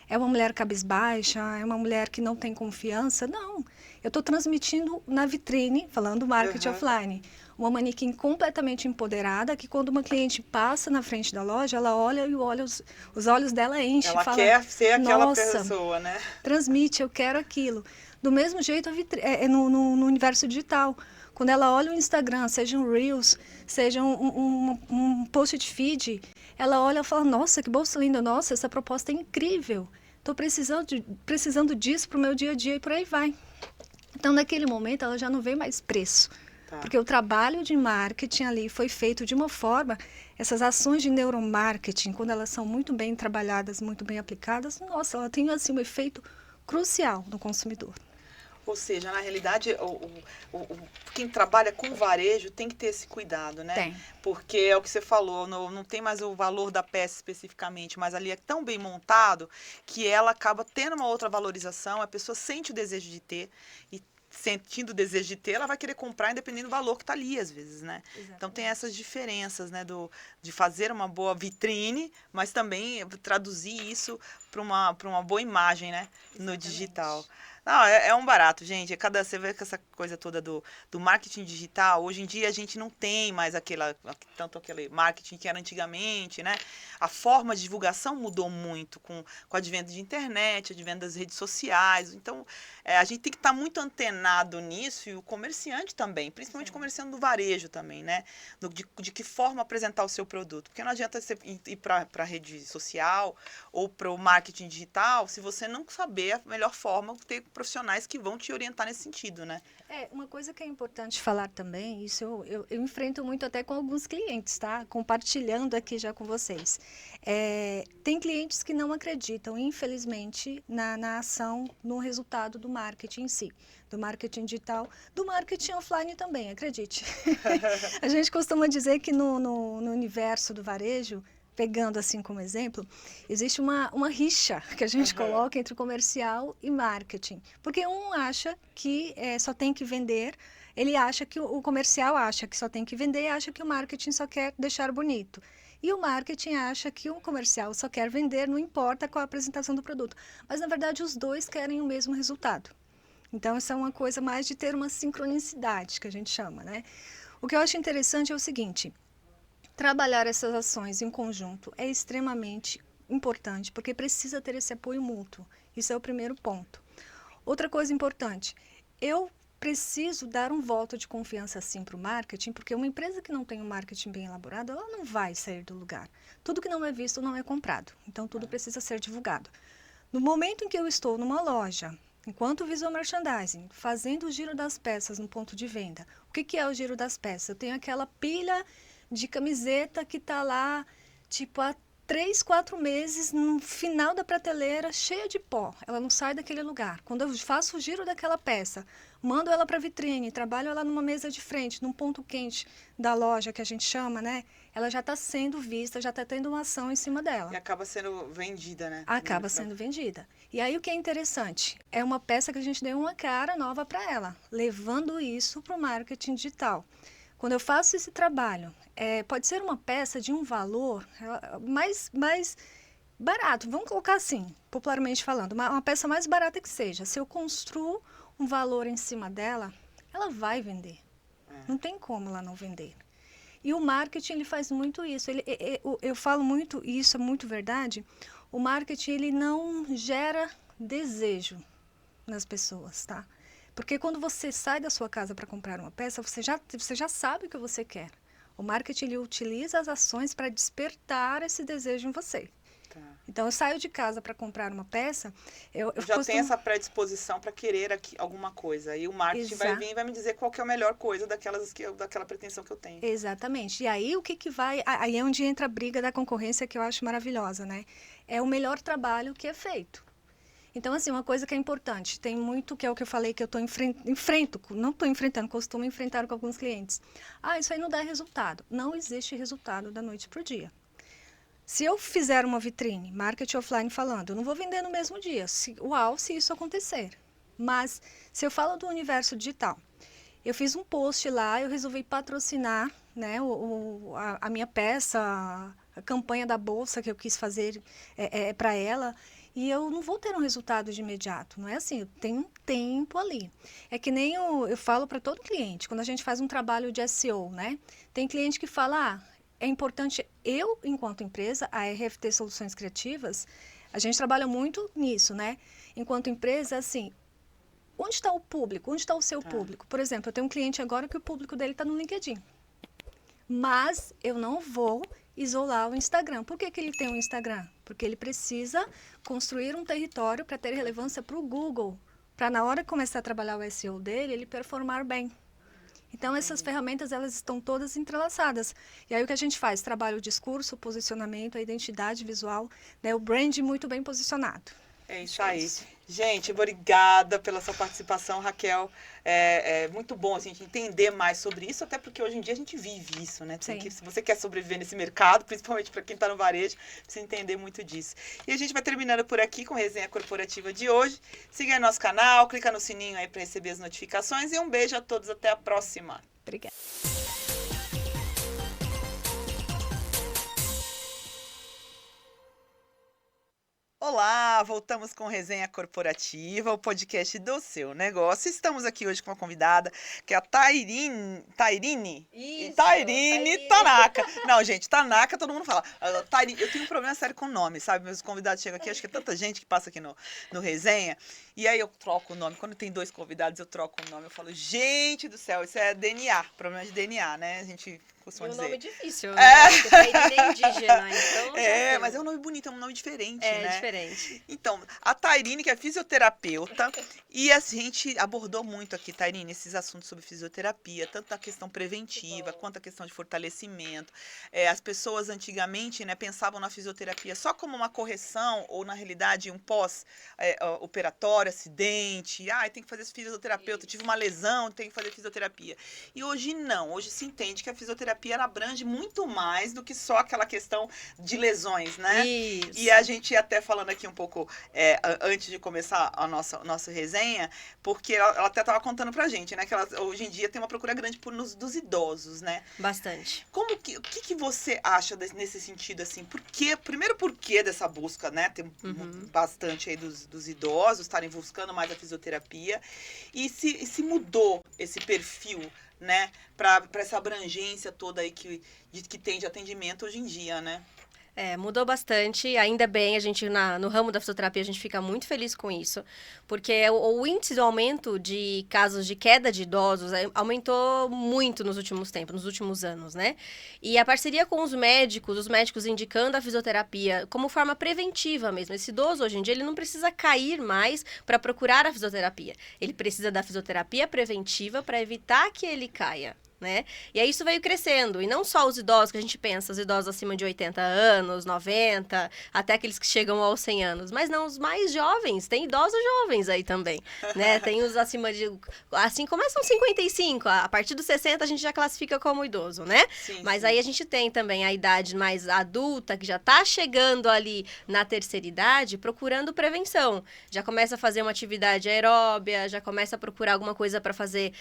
É uma mulher cabisbaixa? É uma mulher que não tem confiança? Não. Eu estou transmitindo na vitrine, falando marketing offline, uma manequim completamente empoderada, que quando uma cliente passa na frente da loja, ela olha e os olhos dela enchem. Ela fala, quer ser aquela nossa, pessoa, né? Transmite, eu quero aquilo. Do mesmo jeito, no universo digital. Quando ela olha o Instagram, seja um Reels, seja um post de feed, ela olha e fala, nossa, que bolsa linda, nossa, essa proposta é incrível. Estou precisando disso para o meu dia a dia e por aí vai. Então, naquele momento, ela já não vê mais preço. Tá. Porque o trabalho de marketing ali foi feito de uma forma, essas ações de neuromarketing, quando elas são muito bem trabalhadas, muito bem aplicadas, nossa, ela tem assim, um efeito crucial no consumidor. Ou seja, na realidade, quem trabalha com varejo tem que ter esse cuidado, né? Tem. Porque é o que você falou, não tem mais o valor da peça especificamente, mas ali é tão bem montado que ela acaba tendo uma outra valorização, a pessoa sente o desejo de ter e sentindo o desejo de ter, ela vai querer comprar independente do valor que está ali, às vezes, né? Exatamente. Então tem essas diferenças, né? De fazer uma boa vitrine, mas também traduzir isso para uma boa imagem, né? No Exatamente. digital. Não, é um barato, gente. Você vê que essa coisa toda do marketing digital, hoje em dia a gente não tem mais tanto aquele marketing que era antigamente, né? A forma de divulgação mudou muito com o advento de internet, advento das redes sociais. Então, a gente tem que estar muito antenado nisso e o comerciante também, principalmente o comerciante do varejo também, né? De que forma apresentar o seu produto. Porque não adianta você ir para a rede social ou para o marketing digital se você não saber a melhor forma, ter profissionais que vão te orientar nesse sentido, né? Uma coisa que é importante falar também, isso eu enfrento muito até com alguns clientes, tá? Compartilhando aqui já com vocês. Tem clientes que não acreditam, infelizmente, na ação, no resultado do marketing em si, do marketing digital, do marketing offline também, acredite. A gente costuma dizer que no universo do varejo, pegando assim como exemplo, existe uma rixa que a gente coloca entre comercial e marketing. Porque um acha que só tem que vender, ele acha que o comercial acha que só tem que vender, acha que o marketing só quer deixar bonito. E o marketing acha que o comercial só quer vender, não importa qual a apresentação do produto. Mas, na verdade, os dois querem o mesmo resultado. Então, isso é uma coisa mais de ter uma sincronicidade, que a gente chama, né? O que eu acho interessante é o seguinte: trabalhar essas ações em conjunto é extremamente importante, porque precisa ter esse apoio mútuo. Isso é o primeiro ponto. Outra coisa importante, eu preciso dar um voto de confiança sim para o marketing, porque uma empresa que não tem um marketing bem elaborado, ela não vai sair do lugar. Tudo que não é visto não é comprado, então tudo precisa ser divulgado. No momento em que eu estou numa loja, enquanto visual merchandising, fazendo o giro das peças no ponto de venda, o que é o giro das peças? Eu tenho aquela pilha de camiseta que está lá, tipo, há 3, 4 meses, no final da prateleira, cheia de pó. Ela não sai daquele lugar. Quando eu faço o giro daquela peça, mando ela para a vitrine, trabalho ela numa mesa de frente, num ponto quente da loja, que a gente chama, né? Ela já está sendo vista, já está tendo uma ação em cima dela. E acaba sendo vendida, né? Acaba sendo vendida. E aí o que é interessante? É uma peça que a gente deu uma cara nova para ela, levando isso para o marketing digital. Quando eu faço esse trabalho, pode ser uma peça de um valor mais barato, vamos colocar assim, popularmente falando, uma peça mais barata que seja. Se eu construo um valor em cima dela, ela vai vender. Não tem como ela não vender. E o marketing, ele faz muito isso. Eu falo muito, e isso é muito verdade, o marketing, ele não gera desejo nas pessoas, tá? Porque quando você sai da sua casa para comprar uma peça, você já sabe o que você quer. O marketing, ele utiliza as ações para despertar esse desejo em você. Tá. Então, eu saio de casa para comprar uma peça, eu já tenho essa predisposição para querer alguma coisa. Aí o marketing vai vir e vai me dizer qual que é a melhor coisa daquela pretensão que eu tenho. Exatamente. E aí, o que vai... Aí é onde entra a briga da concorrência, que eu acho maravilhosa, né? É o melhor trabalho que é feito. Então, assim, uma coisa que é importante, tem muito, que é o que eu falei, que eu costumo enfrentar com alguns clientes. Isso aí não dá resultado. Não existe resultado da noite para o dia. Se eu fizer uma vitrine, marketing offline falando, eu não vou vender no mesmo dia. Se isso acontecer. Mas, se eu falo do universo digital, eu fiz um post lá, eu resolvi patrocinar, né, a minha peça, a campanha da bolsa que eu quis fazer para ela, e eu não vou ter um resultado de imediato. Não é assim, eu tenho um tempo ali. É que nem eu falo para todo cliente, quando a gente faz um trabalho de SEO, né? Tem cliente que fala, é importante, eu, enquanto empresa, a RFT Soluções Criativas, a gente trabalha muito nisso, né? Enquanto empresa, assim, onde está o público? Onde está o seu público? Por exemplo, eu tenho um cliente agora que o público dele está no LinkedIn. Mas eu não vou isolar o Instagram. Por que ele tem um Instagram? Porque ele precisa construir um território para ter relevância para o Google. Para na hora que começar a trabalhar o SEO dele, ele performar bem. Então, essas ferramentas, elas estão todas entrelaçadas. E aí, o que a gente faz? Trabalha o discurso, o posicionamento, a identidade visual, né? O brand muito bem posicionado. É isso aí. Gente, obrigada pela sua participação, Raquel. É muito bom a gente entender mais sobre isso, até porque hoje em dia a gente vive isso, né? Se você quer sobreviver nesse mercado, principalmente para quem está no varejo, precisa entender muito disso. E a gente vai terminando por aqui com a resenha corporativa de hoje. Siga aí nosso canal, clica no sininho aí para receber as notificações e um beijo a todos, até a próxima. Obrigada. Olá, voltamos com Resenha Corporativa, o podcast do seu negócio. Estamos aqui hoje com uma convidada, que é a Tairine Tanaka. Não, gente, Tanaka todo mundo fala. Eu tenho um problema sério com o nome, sabe? Meus convidados chegam aqui, acho que é tanta gente que passa aqui no Resenha, e aí eu troco o nome. Quando tem 2 convidados, eu troco o nome. Eu falo, gente do céu, isso é DNA, problema de DNA, né? A gente costuma dizer. É um nome difícil, né? Porque Tairine é indígena, então... mas é um nome bonito, é um nome diferente, né? né? Diferente. Então, a Tairine, que é fisioterapeuta, e a gente abordou muito aqui, Tairine, esses assuntos sobre fisioterapia, tanto a questão preventiva, quanto a questão de fortalecimento. As pessoas antigamente, né, pensavam na fisioterapia só como uma correção, ou na realidade um pós-operatório, acidente, tem que fazer fisioterapeuta, tive uma lesão, tem que fazer fisioterapia. E hoje não, hoje se entende que a fisioterapia ela abrange muito mais do que só aquela questão de lesões, né? Isso. E a gente até falando aqui um pouco antes de começar a nossa resenha, porque ela até estava contando pra gente, né? Que hoje em dia tem uma procura grande dos idosos, né? Bastante. O que você acha nesse sentido, assim? Primeiro, por que dessa busca, né? Tem bastante aí dos idosos estarem buscando mais a fisioterapia. E se mudou esse perfil, né? Para essa abrangência toda aí que tem de atendimento hoje em dia, né? Mudou bastante, ainda bem, a gente no ramo da fisioterapia a gente fica muito feliz com isso, porque o índice do aumento de casos de queda de idosos aumentou muito nos últimos tempos, nos últimos anos, né? E a parceria com os médicos indicando a fisioterapia como forma preventiva mesmo. Esse idoso hoje em dia ele não precisa cair mais para procurar a fisioterapia, ele precisa da fisioterapia preventiva para evitar que ele caia. Né? E aí isso veio crescendo, e não só os idosos que a gente pensa, os idosos acima de 80 anos, 90, até aqueles que chegam aos 100 anos, mas não, os mais jovens, tem idosos jovens aí também, né? Tem os acima de, assim, começam 55, a partir dos 60 a gente já classifica como idoso, né? Sim, mas sim. Aí a gente tem também a idade mais adulta, que já tá chegando ali na terceira idade, procurando prevenção, já começa a fazer uma atividade aeróbia, já começa a procurar alguma coisa para fazer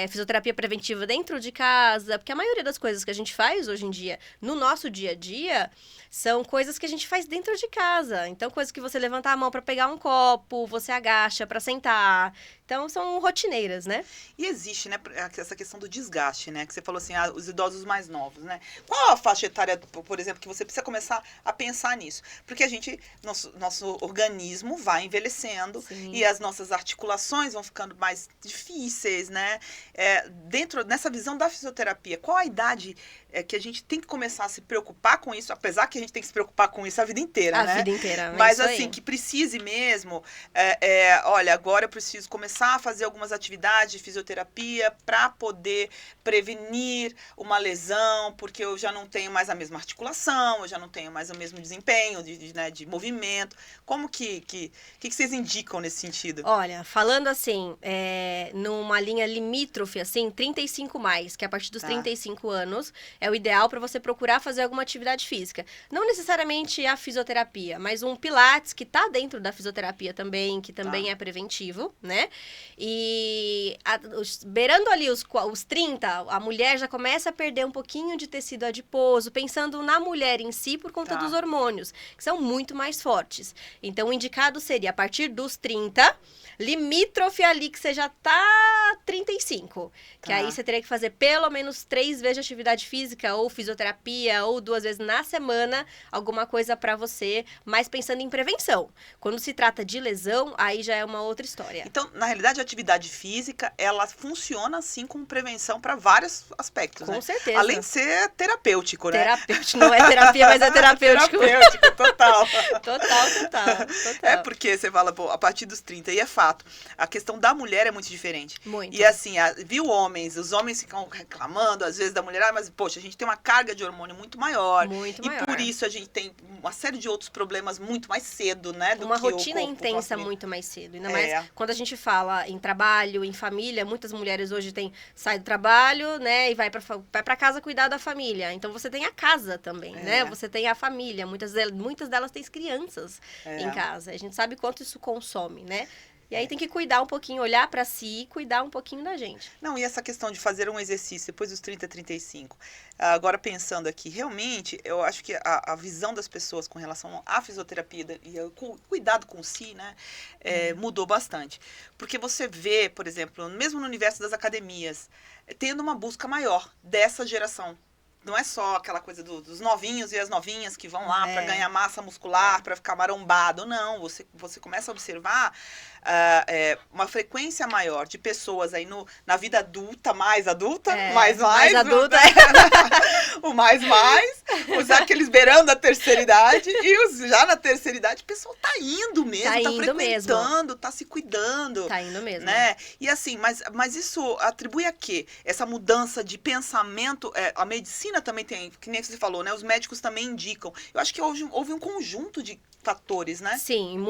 fisioterapia preventiva dentro de casa, porque a maioria das coisas que a gente faz hoje em dia, no nosso dia a dia, são coisas que a gente faz dentro de casa. Então, coisas que você levanta a mão para pegar um copo, você agacha para sentar. Então, são rotineiras, né? E existe, né, essa questão do desgaste, né? Que você falou assim, os idosos mais novos, né? Qual a faixa etária, por exemplo, que você precisa começar a pensar nisso? Porque nosso organismo vai envelhecendo. Sim. E as nossas articulações vão ficando mais difíceis, né? Nessa visão da fisioterapia, qual a idade que a gente tem que começar a se preocupar com isso, apesar que a gente tem que se preocupar com isso a vida inteira, né? A vida inteira. Mas assim, que precise mesmo, olha, agora eu preciso começar a fazer algumas atividades de fisioterapia para poder prevenir uma lesão, porque eu já não tenho mais a mesma articulação, eu já não tenho mais o mesmo desempenho de movimento. Como que vocês indicam nesse sentido? Olha, falando assim, numa linha limítrofe, assim, 35+, que é a partir dos 35 anos, é o ideal para você procurar fazer alguma atividade física. Não necessariamente a fisioterapia, mas um pilates que tá dentro da fisioterapia também, que também é preventivo, né? E beirando ali os 30, a mulher já começa a perder um pouquinho de tecido adiposo, pensando na mulher em si por conta dos hormônios, que são muito mais fortes. Então, o indicado seria a partir dos 30, limítrofe ali que você já tá 35. Que aí você teria que fazer pelo menos 3 vezes de atividade física, ou fisioterapia, ou 2 vezes na semana, alguma coisa pra você, mas pensando em prevenção. Quando se trata de lesão, aí já é uma outra história. Então, na realidade, a atividade física, ela funciona assim como prevenção para vários aspectos, Com né? certeza. Além de ser terapêutico, né? Terapêutico, não é terapia, mas é terapêutico. Terapêutico, total. Total. É porque você fala, pô, a partir dos 30, e é fato, a questão da mulher é muito diferente. Muito. E assim, viu os homens ficam reclamando, às vezes, da mulher, mas, poxa, a gente tem uma carga de hormônio muito maior. Muito e maior. por isso a gente tem uma série de outros problemas muito mais cedo, né? Do Uma que rotina o corpo intensa masculino. muito mais cedo. Ainda mais quando a gente fala em trabalho, em família, muitas mulheres hoje sai do trabalho, né, e vai pra casa cuidar da família. Então você tem a casa também, né? Você tem a família. Muitas delas têm crianças em casa. A gente sabe quanto isso consome, né? E aí tem que cuidar um pouquinho, olhar pra si e cuidar um pouquinho da gente. Não, e essa questão de fazer um exercício depois dos 30, 35. Agora pensando aqui, realmente, eu acho que a visão das pessoas com relação à fisioterapia e ao cuidado com si, né, mudou bastante. Porque você vê, por exemplo, mesmo no universo das academias, tendo uma busca maior dessa geração. Não é só aquela coisa dos novinhos e as novinhas que vão lá para ganhar massa muscular, para ficar marombado. Não, você começa a observar uma frequência maior de pessoas aí na vida adulta, mais adulta, mais adulta. O mais, os aqueles beirando a terceira idade e os já na terceira idade, o pessoal tá indo mesmo, tá frequentando, tá se cuidando. Tá indo mesmo. Né? E assim, mas isso atribui a quê? Essa mudança de pensamento, a medicina também tem, que nem você falou, né? Os médicos também indicam. Eu acho que houve um conjunto de fatores, né? Sim,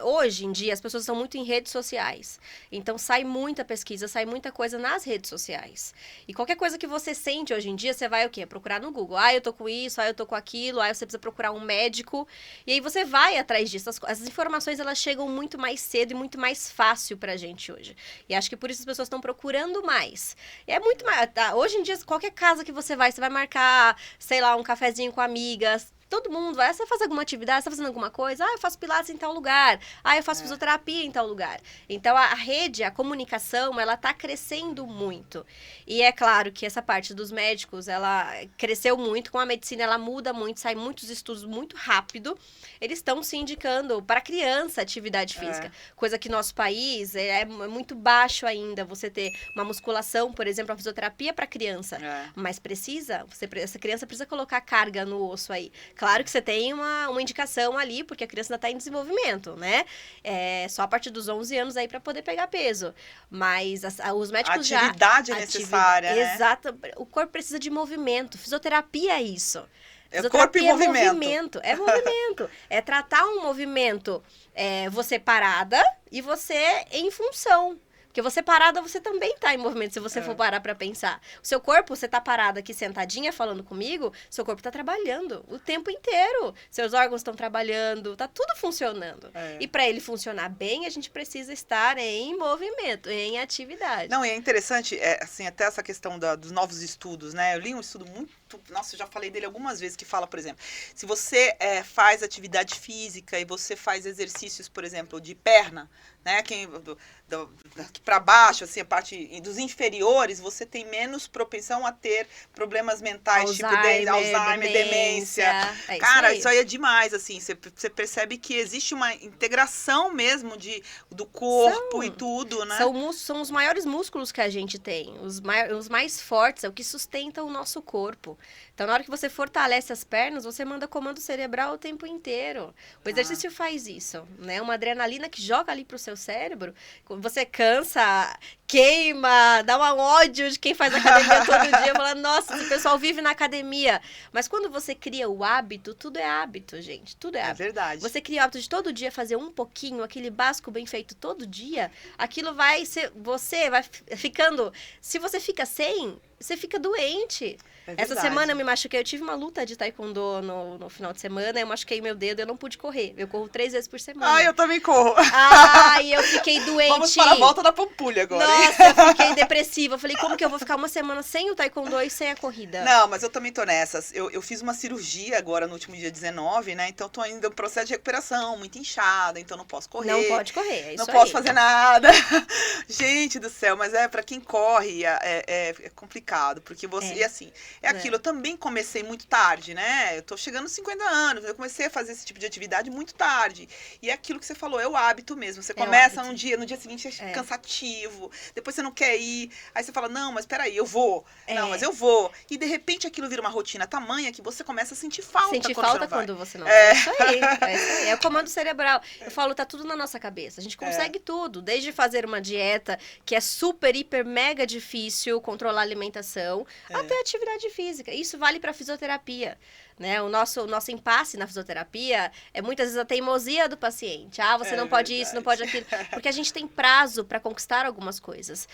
hoje em dia as pessoas estão muito em redes sociais. Então sai muita pesquisa, sai muita coisa nas redes sociais. E qualquer coisa que você sente hoje em dia, você vai o quê? Procurar no Google. Eu tô com isso, eu tô com aquilo, aí você precisa procurar um médico. E aí você vai atrás disso. As informações, elas chegam muito mais cedo e muito mais fácil pra gente hoje. E acho que por isso as pessoas estão procurando mais. E é muito mais... Hoje em dia, qualquer casa que você vai marcar, sei lá, um cafezinho com amigas. Todo mundo vai, você faz alguma atividade, você tá fazendo alguma coisa? Eu faço pilates em tal lugar. Eu faço fisioterapia em tal lugar. Então, a rede, a comunicação, ela tá crescendo muito. E é claro que essa parte dos médicos, ela cresceu muito. Com a medicina, ela muda muito, sai muitos estudos muito rápido. Eles estão se indicando para criança atividade física. Coisa que no nosso país é muito baixo ainda. Você ter uma musculação, por exemplo, a fisioterapia para criança. Mas essa criança precisa colocar carga no osso aí. Claro que você tem uma indicação ali, porque a criança ainda está em desenvolvimento, né? Só a partir dos 11 anos aí para poder pegar peso. Mas os médicos já... Atividade necessária, né? Exato. O corpo precisa de movimento. Fisioterapia é isso. É corpo em movimento. É movimento. É tratar um movimento, você parada e você em função. Porque você parada, você também tá em movimento, se você for parar pra pensar. O seu corpo, você tá parada aqui sentadinha falando comigo, seu corpo tá trabalhando o tempo inteiro. Seus órgãos estão trabalhando, tá tudo funcionando. E pra ele funcionar bem, a gente precisa estar em movimento, em atividade. Não, e é interessante, assim, até essa questão dos novos estudos, né? Eu li um estudo muito... Nossa, eu já falei dele algumas vezes, que fala, por exemplo, se você faz atividade física e você faz exercícios, por exemplo, de perna, né? Para baixo, assim, a parte dos inferiores, você tem menos propensão a ter problemas mentais, Alzheimer, demência. Cara, isso aí é demais, assim, você percebe que existe uma integração mesmo do corpo e tudo, né? São os maiores músculos que a gente tem, os mais fortes, é o que sustenta o nosso corpo. Então, na hora que você fortalece as pernas, você manda comando cerebral o tempo inteiro. O exercício faz isso, né? Uma adrenalina que joga ali pro seu cérebro, você cansa, queima, dá um ódio de quem faz academia todo dia, fala, nossa, esse pessoal vive na academia. Mas quando você cria o hábito, tudo é hábito, gente, tudo é hábito. É verdade. Você cria o hábito de todo dia fazer um pouquinho, aquele básico bem feito todo dia, aquilo vai ser, você vai ficando, se você fica sem, você fica doente. É Essa verdade. semana eu me machuquei, eu tive uma luta de taekwondo no final de semana, eu machuquei meu dedo, eu não pude correr. Eu corro 3 vezes por semana. Ah, eu também corro. Ai, eu fiquei doente. Vamos para a volta da Pampulha agora, hein? Nossa, eu fiquei depressiva. Eu falei, como que eu vou ficar uma semana sem o taekwondo e sem a corrida? Não, mas eu também tô nessas. Eu fiz uma cirurgia agora no último dia 19, né? Então tô ainda em processo de recuperação, muito inchada, então não posso correr. Não pode correr, é isso Não posso aí. fazer nada. Gente do céu, mas pra quem corre é complicado, porque você, e assim, aquilo, eu também comecei muito tarde, né? Eu tô chegando aos 50 anos, eu comecei a fazer esse tipo de atividade muito tarde. E é aquilo que você falou, é o hábito mesmo. Você começa hábito. no dia seguinte é cansativo, depois você não quer ir, aí você fala, não, mas peraí, eu vou. Não, mas eu vou. E de repente aquilo vira uma rotina tamanha que você começa a sentir falta Sentir quando falta você não vai. quando você não. É isso aí, é isso aí. É o comando cerebral. Eu falo, tá tudo na nossa cabeça. A gente consegue tudo. Desde fazer uma dieta, que é super, hiper, mega difícil, controlar a alimentação, até atividade física. Isso vale pra fisioterapia. Né? O nosso impasse na fisioterapia é muitas vezes a teimosia do paciente. Ah, você não pode isso, não pode aquilo. Porque a gente tem prazo para conquistar algumas coisas.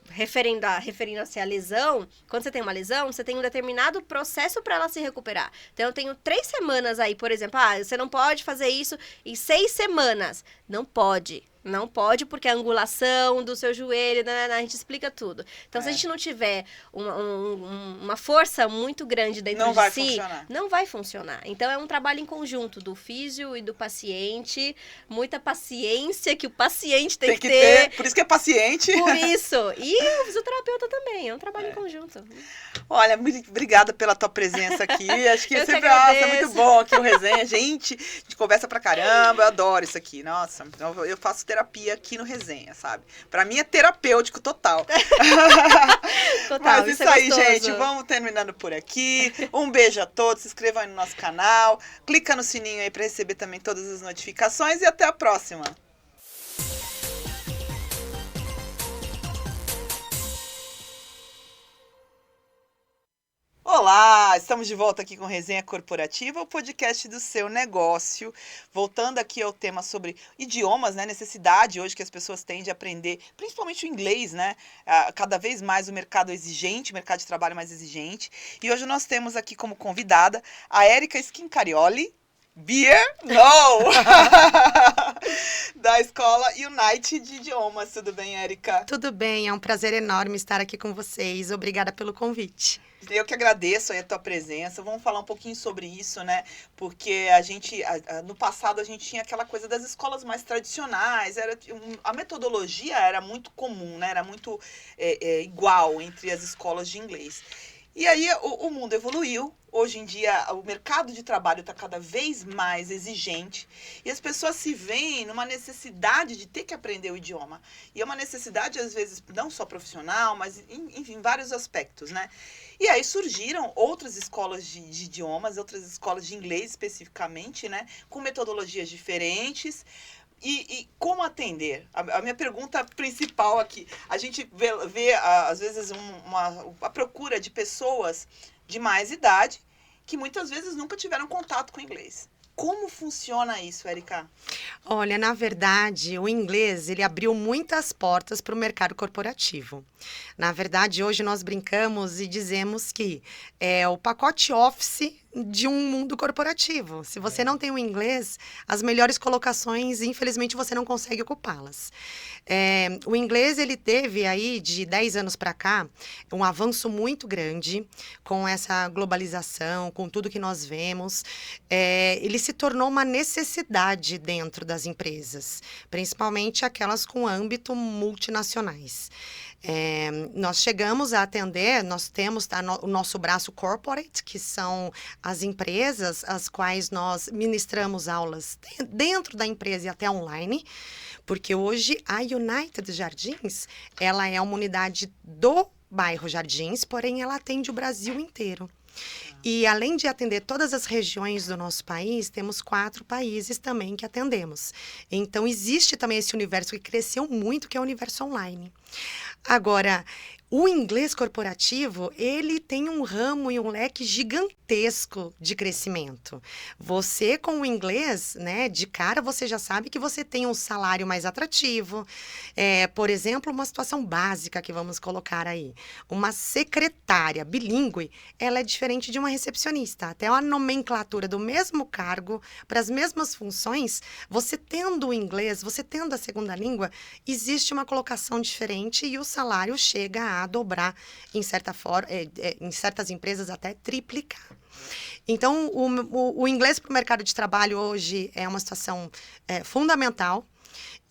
Referindo-se à lesão, quando você tem uma lesão, você tem um determinado processo para ela se recuperar. Então, eu tenho 3 semanas aí, por exemplo. Ah, você não pode fazer isso em 6 semanas. Não pode. Não pode, porque a angulação do seu joelho, a gente explica tudo. Então, se a gente não tiver uma força muito grande dentro de si, não vai funcionar. Então, é um trabalho em conjunto do físio e do paciente. Muita paciência que o paciente tem que ter. Por isso que é paciente. Por isso. E o fisioterapeuta também. É um trabalho em conjunto. Olha, muito obrigada pela tua presença aqui. Acho que Eu sempre que agradeço. é muito bom aqui o resenha. A gente conversa pra caramba. Eu adoro isso aqui. Nossa, eu faço terapia aqui no resenha, sabe? Pra mim é terapêutico total. Total, Mas isso aí, gostoso. gente. Vamos terminando por aqui. Um beijo a todos. Se inscrevam aí no nosso canal. Clica no sininho aí pra receber também todas as notificações. E até a próxima. Olá, estamos de volta aqui com Resenha Corporativa, o podcast do seu negócio. Voltando aqui ao tema sobre idiomas, né? Necessidade hoje que as pessoas têm de aprender, principalmente o inglês, né? Cada vez mais o mercado exigente, o mercado de trabalho mais exigente. E hoje nós temos aqui como convidada a Érica Schincarioli. Beer? No! Da Escola Unite de Idiomas. Tudo bem, Érica? Tudo bem, é um prazer enorme estar aqui com vocês. Obrigada pelo convite. Eu que agradeço aí a tua presença. Vamos falar um pouquinho sobre isso, né? Porque no passado, a gente tinha aquela coisa das escolas mais tradicionais. A metodologia era muito comum, né? Era muito igual entre as escolas de inglês. E aí o mundo evoluiu. Hoje em dia, o mercado de trabalho está cada vez mais exigente e as pessoas se veem numa necessidade de ter que aprender o idioma. E é uma necessidade, às vezes, não só profissional, mas em vários aspectos, né? E aí surgiram outras escolas de idiomas, outras escolas de inglês especificamente, né? Com metodologias diferentes. E como atender? A minha pergunta principal aqui, a gente vê às vezes, a procura de pessoas de mais idade que muitas vezes nunca tiveram contato com o inglês. Como funciona isso, Érica? Olha, na verdade, o inglês, ele abriu muitas portas para o mercado corporativo. Na verdade, hoje nós brincamos e dizemos que é o pacote Office de um mundo corporativo. Se você não tem o inglês, as melhores colocações, infelizmente, você não consegue ocupá-las. O inglês, ele teve aí, de 10 anos para cá, um avanço muito grande com essa globalização, com tudo que nós vemos. Ele se tornou uma necessidade dentro das empresas, principalmente aquelas com âmbito multinacionais. Nós chegamos a atender, nós temos o nosso braço corporate, que são as empresas às quais nós ministramos aulas dentro da empresa e até online, porque hoje a United Jardins, ela é uma unidade do bairro Jardins, porém ela atende o Brasil inteiro. E além de atender todas as regiões do nosso país, temos 4 países também que atendemos. Então, existe também esse universo que cresceu muito, que é o universo online. Agora, O inglês corporativo, ele tem um ramo e um leque gigantesco de crescimento. Você, com o inglês, né, de cara, você já sabe que você tem um salário mais atrativo. Por exemplo, uma situação básica que vamos colocar aí. Uma secretária bilíngue, ela é diferente de uma recepcionista. Até a nomenclatura do mesmo cargo, para as mesmas funções, você tendo o inglês, você tendo a segunda língua, existe uma colocação diferente e o salário chega a dobrar, em certas empresas até triplicar. Então, o inglês para o mercado de trabalho hoje é uma situação fundamental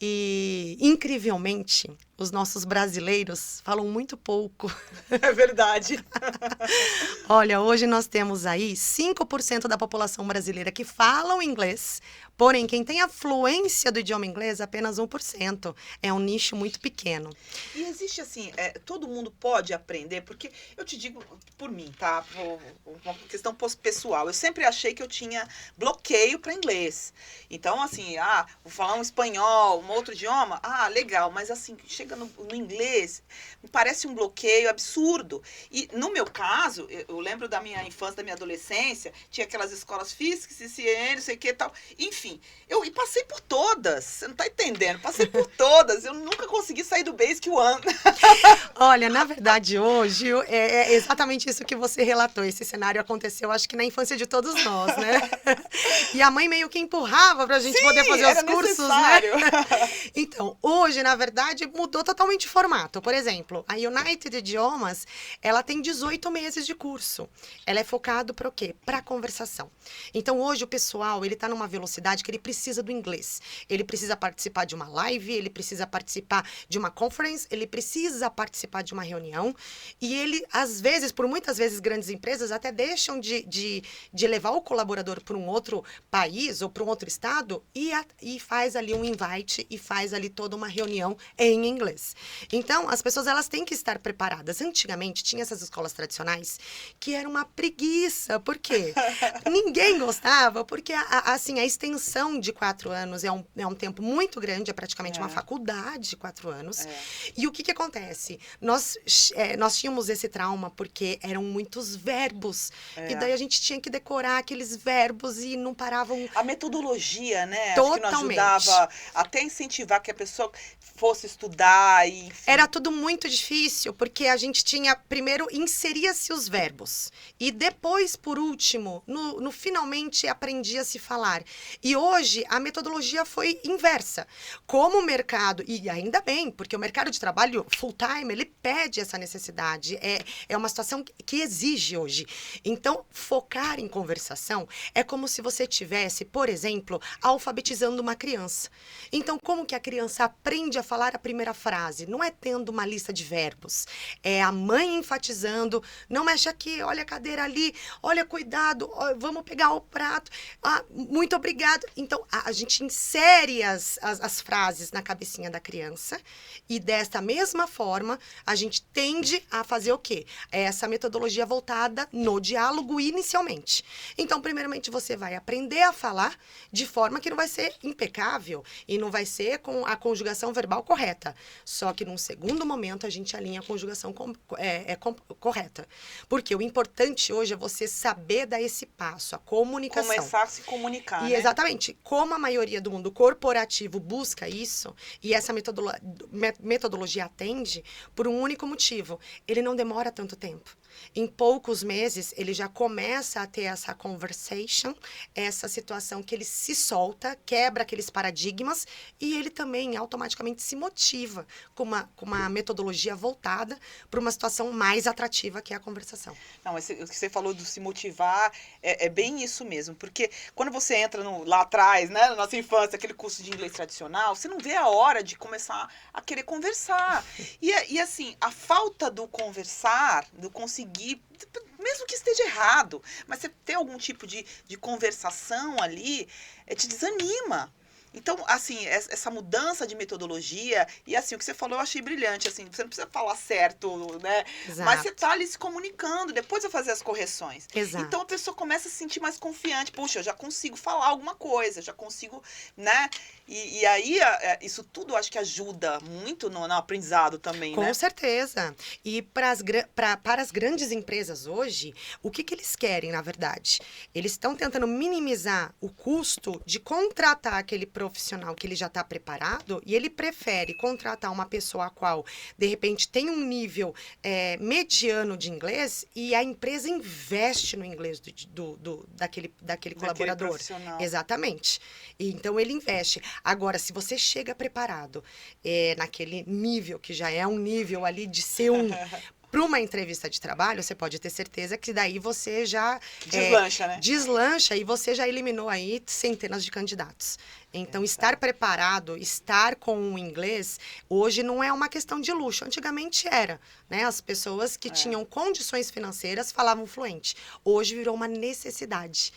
e, incrivelmente, os nossos brasileiros falam muito pouco. É verdade. Olha, hoje nós temos aí 5% da população brasileira que falam inglês, porém, quem tem a fluência do idioma inglês, apenas 1%. É um nicho muito pequeno. E existe assim, todo mundo pode aprender, porque eu te digo por mim, tá? Uma questão pessoal. Eu sempre achei que eu tinha bloqueio para inglês. Então, assim, vou falar um espanhol, um outro idioma, legal, mas assim, chega no inglês, me parece um bloqueio absurdo. E no meu caso, eu lembro da minha infância, da minha adolescência, tinha aquelas escolas físicas, CCN, não sei o que e tal. Enfim, eu passei por todas. Você não tá entendendo? Passei por todas. Eu nunca consegui sair do Basic One. Olha, na verdade, hoje é exatamente isso que você relatou. Esse cenário aconteceu, acho que na infância de todos nós, né? E a mãe meio que empurrava pra gente poder fazer os cursos, necessário. né? Então, hoje, na verdade, mudou totalmente o formato. Por exemplo, a United Idiomas, ela tem 18 meses de curso. Ela é focado para o quê? Para conversação. Então, hoje, o pessoal, ele tá numa velocidade que ele precisa do inglês. Ele precisa participar de uma live, ele precisa participar de uma conference, ele precisa participar de uma reunião. E ele, às vezes, por muitas vezes, grandes empresas até deixam de levar o colaborador para um outro país ou para um outro estado e faz ali um invite e faz ali toda uma reunião em inglês. Então, as pessoas, elas têm que estar preparadas. Antigamente, tinha essas escolas tradicionais que era uma preguiça. Por quê? Ninguém gostava, porque, assim, a extensão de 4 anos é um tempo muito grande, é praticamente uma faculdade de 4 anos. E o que acontece? Nós tínhamos esse trauma porque eram muitos verbos. E daí a gente tinha que decorar aqueles verbos e não paravam. A metodologia, né? Totalmente. Acho que não ajudava até incentivar que a pessoa fosse estudar e... Enfim. Era tudo muito difícil, porque a gente tinha, primeiro, inseria-se os verbos. E depois, por último, no finalmente, aprendia-se falar. E hoje, a metodologia foi inversa. Como o mercado, e ainda bem, porque o mercado de trabalho full-time, ele pede essa necessidade. É uma situação que exige hoje. Então, focar em conversação é como se você tivesse, por exemplo, alfabetizando uma criança. Então, como que a criança aprende a falar a primeira frase? Não é tendo uma lista de verbos. É a mãe enfatizando, não mexe aqui, olha a cadeira ali, olha, cuidado, vamos pegar o prato. Muito obrigado. Então, a gente insere as frases na cabecinha da criança e desta mesma forma, a gente tende a fazer o quê? Essa metodologia voltada no diálogo inicialmente. Então, primeiramente, você vai aprender a falar de forma que não vai ser impecável e não vai ser com a conjugação verbal correta. Só que num segundo momento a gente alinha a conjugação correta. Porque o importante hoje é você saber dar esse passo, a comunicação. Começar a se comunicar, E exatamente, como a maioria do mundo corporativo busca isso, e essa metodologia atende por um único motivo. Ele não demora tanto tempo. Em poucos meses, ele já começa a ter essa conversation, essa situação que ele se solta, quebra aqueles paradigmas e ele também automaticamente se motiva com uma metodologia voltada para uma situação mais atrativa que é a conversação. Não, o que você falou do se motivar é bem isso mesmo, porque quando você entra lá atrás, né, na nossa infância, aquele curso de inglês tradicional, você não vê a hora de começar a querer conversar. E assim, a falta do conversar, do conseguir, mesmo que esteja errado, mas você ter algum tipo de conversação ali, te desanima. Então, assim, essa mudança de metodologia, e assim, o que você falou eu achei brilhante, assim, você não precisa falar certo, né? Exato. Mas você tá ali se comunicando, depois vai fazer as correções. Exato. Então a pessoa começa a se sentir mais confiante. Puxa, eu já consigo falar alguma coisa, já consigo, né? E aí, isso tudo acho que ajuda muito no aprendizado também, Com né? certeza. E para as grandes empresas hoje, o que eles querem, na verdade? Eles estão tentando minimizar o custo de contratar aquele profissional que ele já está preparado e ele prefere contratar uma pessoa a qual, de repente, tem um nível mediano de inglês e a empresa investe no inglês daquele colaborador. Profissional. Exatamente. E, então, ele investe. Agora, se você chega preparado naquele nível, que já é um nível ali de C1, para uma entrevista de trabalho, você pode ter certeza que daí você já Deslancha, né? deslancha e você já eliminou aí centenas de candidatos. Então, estar preparado, estar com o inglês, hoje não é uma questão de luxo. Antigamente era, né? As pessoas que tinham condições financeiras falavam fluente. Hoje virou uma necessidade.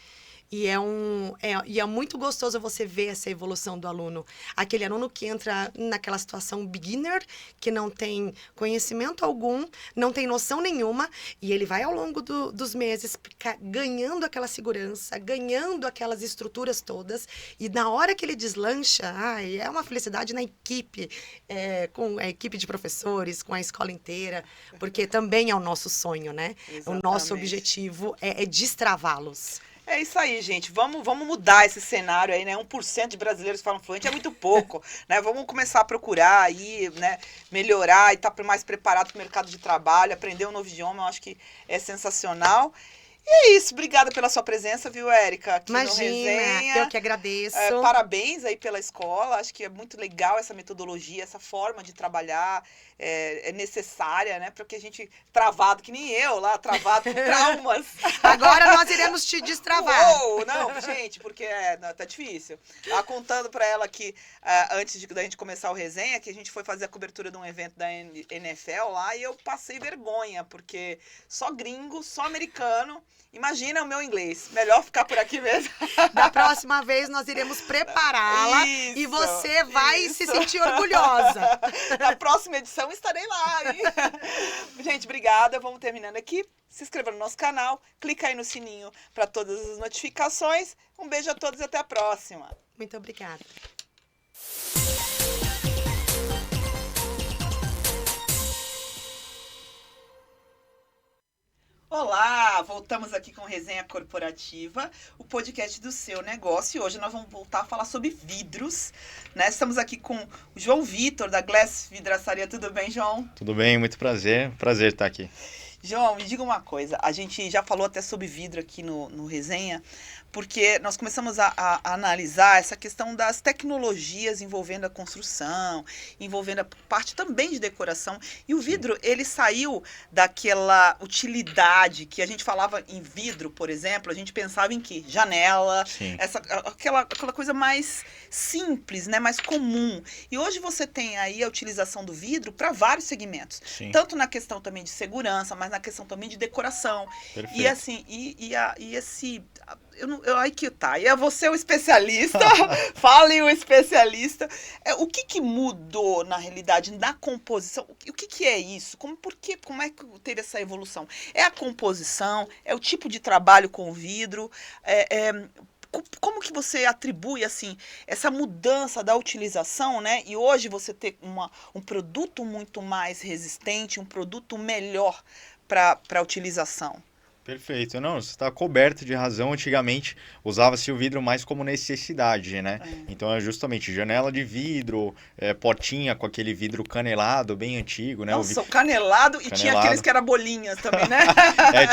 E é muito gostoso você ver essa evolução do aluno. Aquele aluno que entra naquela situação beginner, que não tem conhecimento algum, não tem noção nenhuma, e ele vai ao longo dos meses ganhando aquela segurança, ganhando aquelas estruturas todas, e na hora que ele deslancha, é uma felicidade na equipe, com a equipe de professores, com a escola inteira, porque também é o nosso sonho, né? Exatamente. O nosso objetivo é destravá-los. É isso aí, gente. Vamos mudar esse cenário aí, né? 1% de brasileiros falam fluente é muito pouco, né? Vamos começar a procurar aí, né? Melhorar e estar mais preparado para o mercado de trabalho, aprender um novo idioma, eu acho que é sensacional. E é isso, obrigada pela sua presença, viu, Érica? Aqui no Resenha. Eu que agradeço. Parabéns aí pela escola, acho que é muito legal essa metodologia, essa forma de trabalhar, é necessária, né? Porque a gente, travado, que nem eu lá, travado com traumas. Agora nós iremos te destravar. Uou, não, gente, porque tá difícil. Tava contando pra ela que, antes da gente começar o Resenha, que a gente foi fazer a cobertura de um evento da NFL lá e eu passei vergonha, porque só gringo, só americano. Imagina o meu inglês. Melhor ficar por aqui mesmo. Da próxima vez nós iremos prepará-la e você vai se sentir orgulhosa. Na próxima edição estarei lá, hein? Gente, obrigada. Vamos terminando aqui. Se inscreva no nosso canal, clica aí no sininho para todas as notificações. Um beijo a todos e até a próxima. Muito obrigada. Olá, voltamos aqui com Resenha Corporativa, o podcast do seu negócio. E hoje nós vamos voltar a falar sobre vidros, né? Estamos aqui com o João Vitor, da Glass Vidraçaria. Tudo bem, João? Tudo bem, muito prazer. Prazer estar aqui. João, me diga uma coisa. A gente já falou até sobre vidro aqui no Resenha, porque nós começamos a analisar essa questão das tecnologias envolvendo a construção, envolvendo a parte também de decoração. E o vidro, ele saiu daquela utilidade que a gente falava em vidro, por exemplo, a gente pensava em quê? Janela, aquela coisa mais simples, né? Mais comum. E hoje você tem aí a utilização do vidro para vários segmentos. Sim. Tanto na questão também de segurança, mas na questão também de decoração. Perfeito. E assim, esse... aí que tá. E é você o especialista. Fale o especialista. O que mudou, na realidade, na composição? O que é isso? Como é que teve essa evolução? É a composição? É o tipo de trabalho com vidro? Como que você atribui, assim, essa mudança da utilização, né? E hoje você ter um produto muito mais resistente, um produto melhor para a utilização. Perfeito. Não, você está coberto de razão. Antigamente usava-se o vidro mais como necessidade, né? Então é justamente janela de vidro, portinha com aquele vidro canelado, bem antigo, né? Nossa, o canelado e tinha aqueles que eram bolinhas também, né?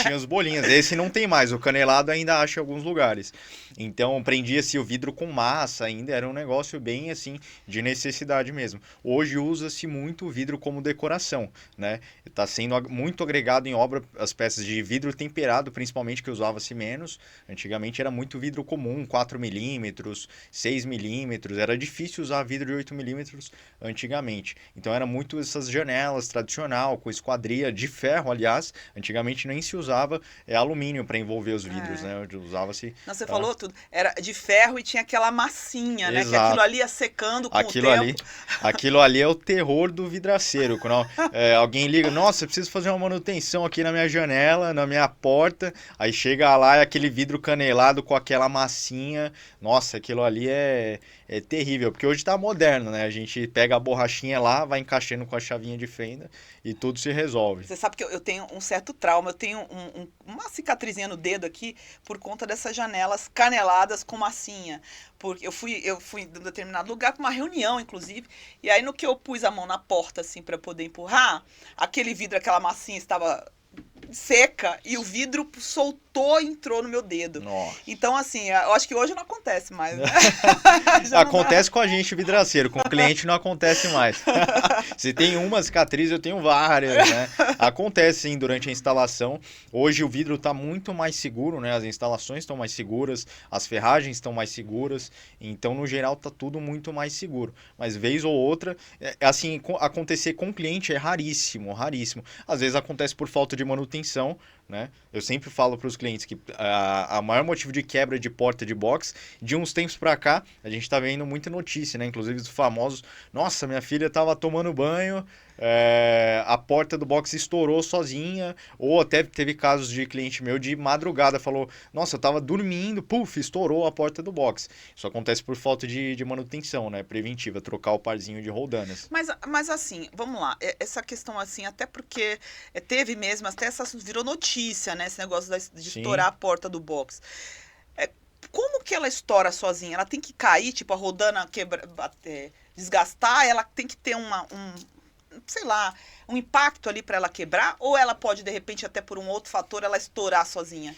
Tinha os bolinhas. Esse não tem mais. O canelado ainda acha em alguns lugares. Então prendia-se o vidro com massa, ainda era um negócio bem assim de necessidade mesmo. Hoje usa-se muito o vidro como decoração, né? Está sendo muito agregado em obra as peças de vidro temperado temperado, principalmente que usava-se menos. Antigamente era muito vidro comum, 4 milímetros, 6 milímetros. Era difícil usar vidro de 8 milímetros antigamente. Então era muito essas janelas tradicional, com esquadria de ferro, aliás. Antigamente nem se usava alumínio para envolver os vidros, né? Usava-se... Não, você falou tudo. Era de ferro e tinha aquela massinha, né? Que Exato. aquilo ali ia secando com o tempo. Aquilo ali é o terror do vidraceiro. Quando alguém liga, nossa, eu preciso fazer uma manutenção aqui na minha janela, na minha porta. Aí chega lá e aquele vidro canelado com aquela massinha. Nossa, aquilo ali é terrível. Porque hoje tá moderno, né? A gente pega a borrachinha lá, vai encaixando com a chavinha de fenda e tudo se resolve. Você sabe que eu tenho um certo trauma. Eu tenho uma cicatrizinha no dedo aqui por conta dessas janelas caneladas com massinha. Porque eu fui em um determinado lugar para uma reunião, inclusive, e aí no que eu pus a mão na porta, assim, para poder empurrar, aquele vidro, aquela massinha estava seca e o vidro soltou e entrou no meu dedo. Nossa. Então, assim, eu acho que hoje não acontece mais, né? Acontece com a gente, vidraceiro. Com o cliente não acontece mais. Se tem uma cicatriz, eu tenho várias, né? Acontece, sim, durante a instalação. Hoje o vidro está muito mais seguro, né? As instalações estão mais seguras, as ferragens estão mais seguras. Então, no geral, está tudo muito mais seguro. Mas, vez ou outra, assim, acontecer com o cliente é raríssimo, raríssimo. Às vezes acontece por falta de manutenção, né? Eu sempre falo para os clientes que a maior motivo de quebra de porta de box, de uns tempos para cá, a gente está vendo muita notícia, né? Inclusive dos famosos, nossa, minha filha estava tomando banho, a porta do box estourou sozinha, ou até teve casos de cliente meu de madrugada, falou, nossa, eu estava dormindo, puf, estourou a porta do box. Isso acontece por falta de manutenção, né? Preventiva, trocar o parzinho de roldanas. Mas assim, vamos lá, essa questão assim, até porque teve mesmo, até essa virou notícia, né? Esse negócio de estourar a porta do box. Como que ela estoura sozinha? Ela tem que cair, tipo, a rodana desgastar, ela tem que ter sei lá, um impacto ali para ela quebrar, ou ela pode, de repente, até por um outro fator, ela estourar sozinha?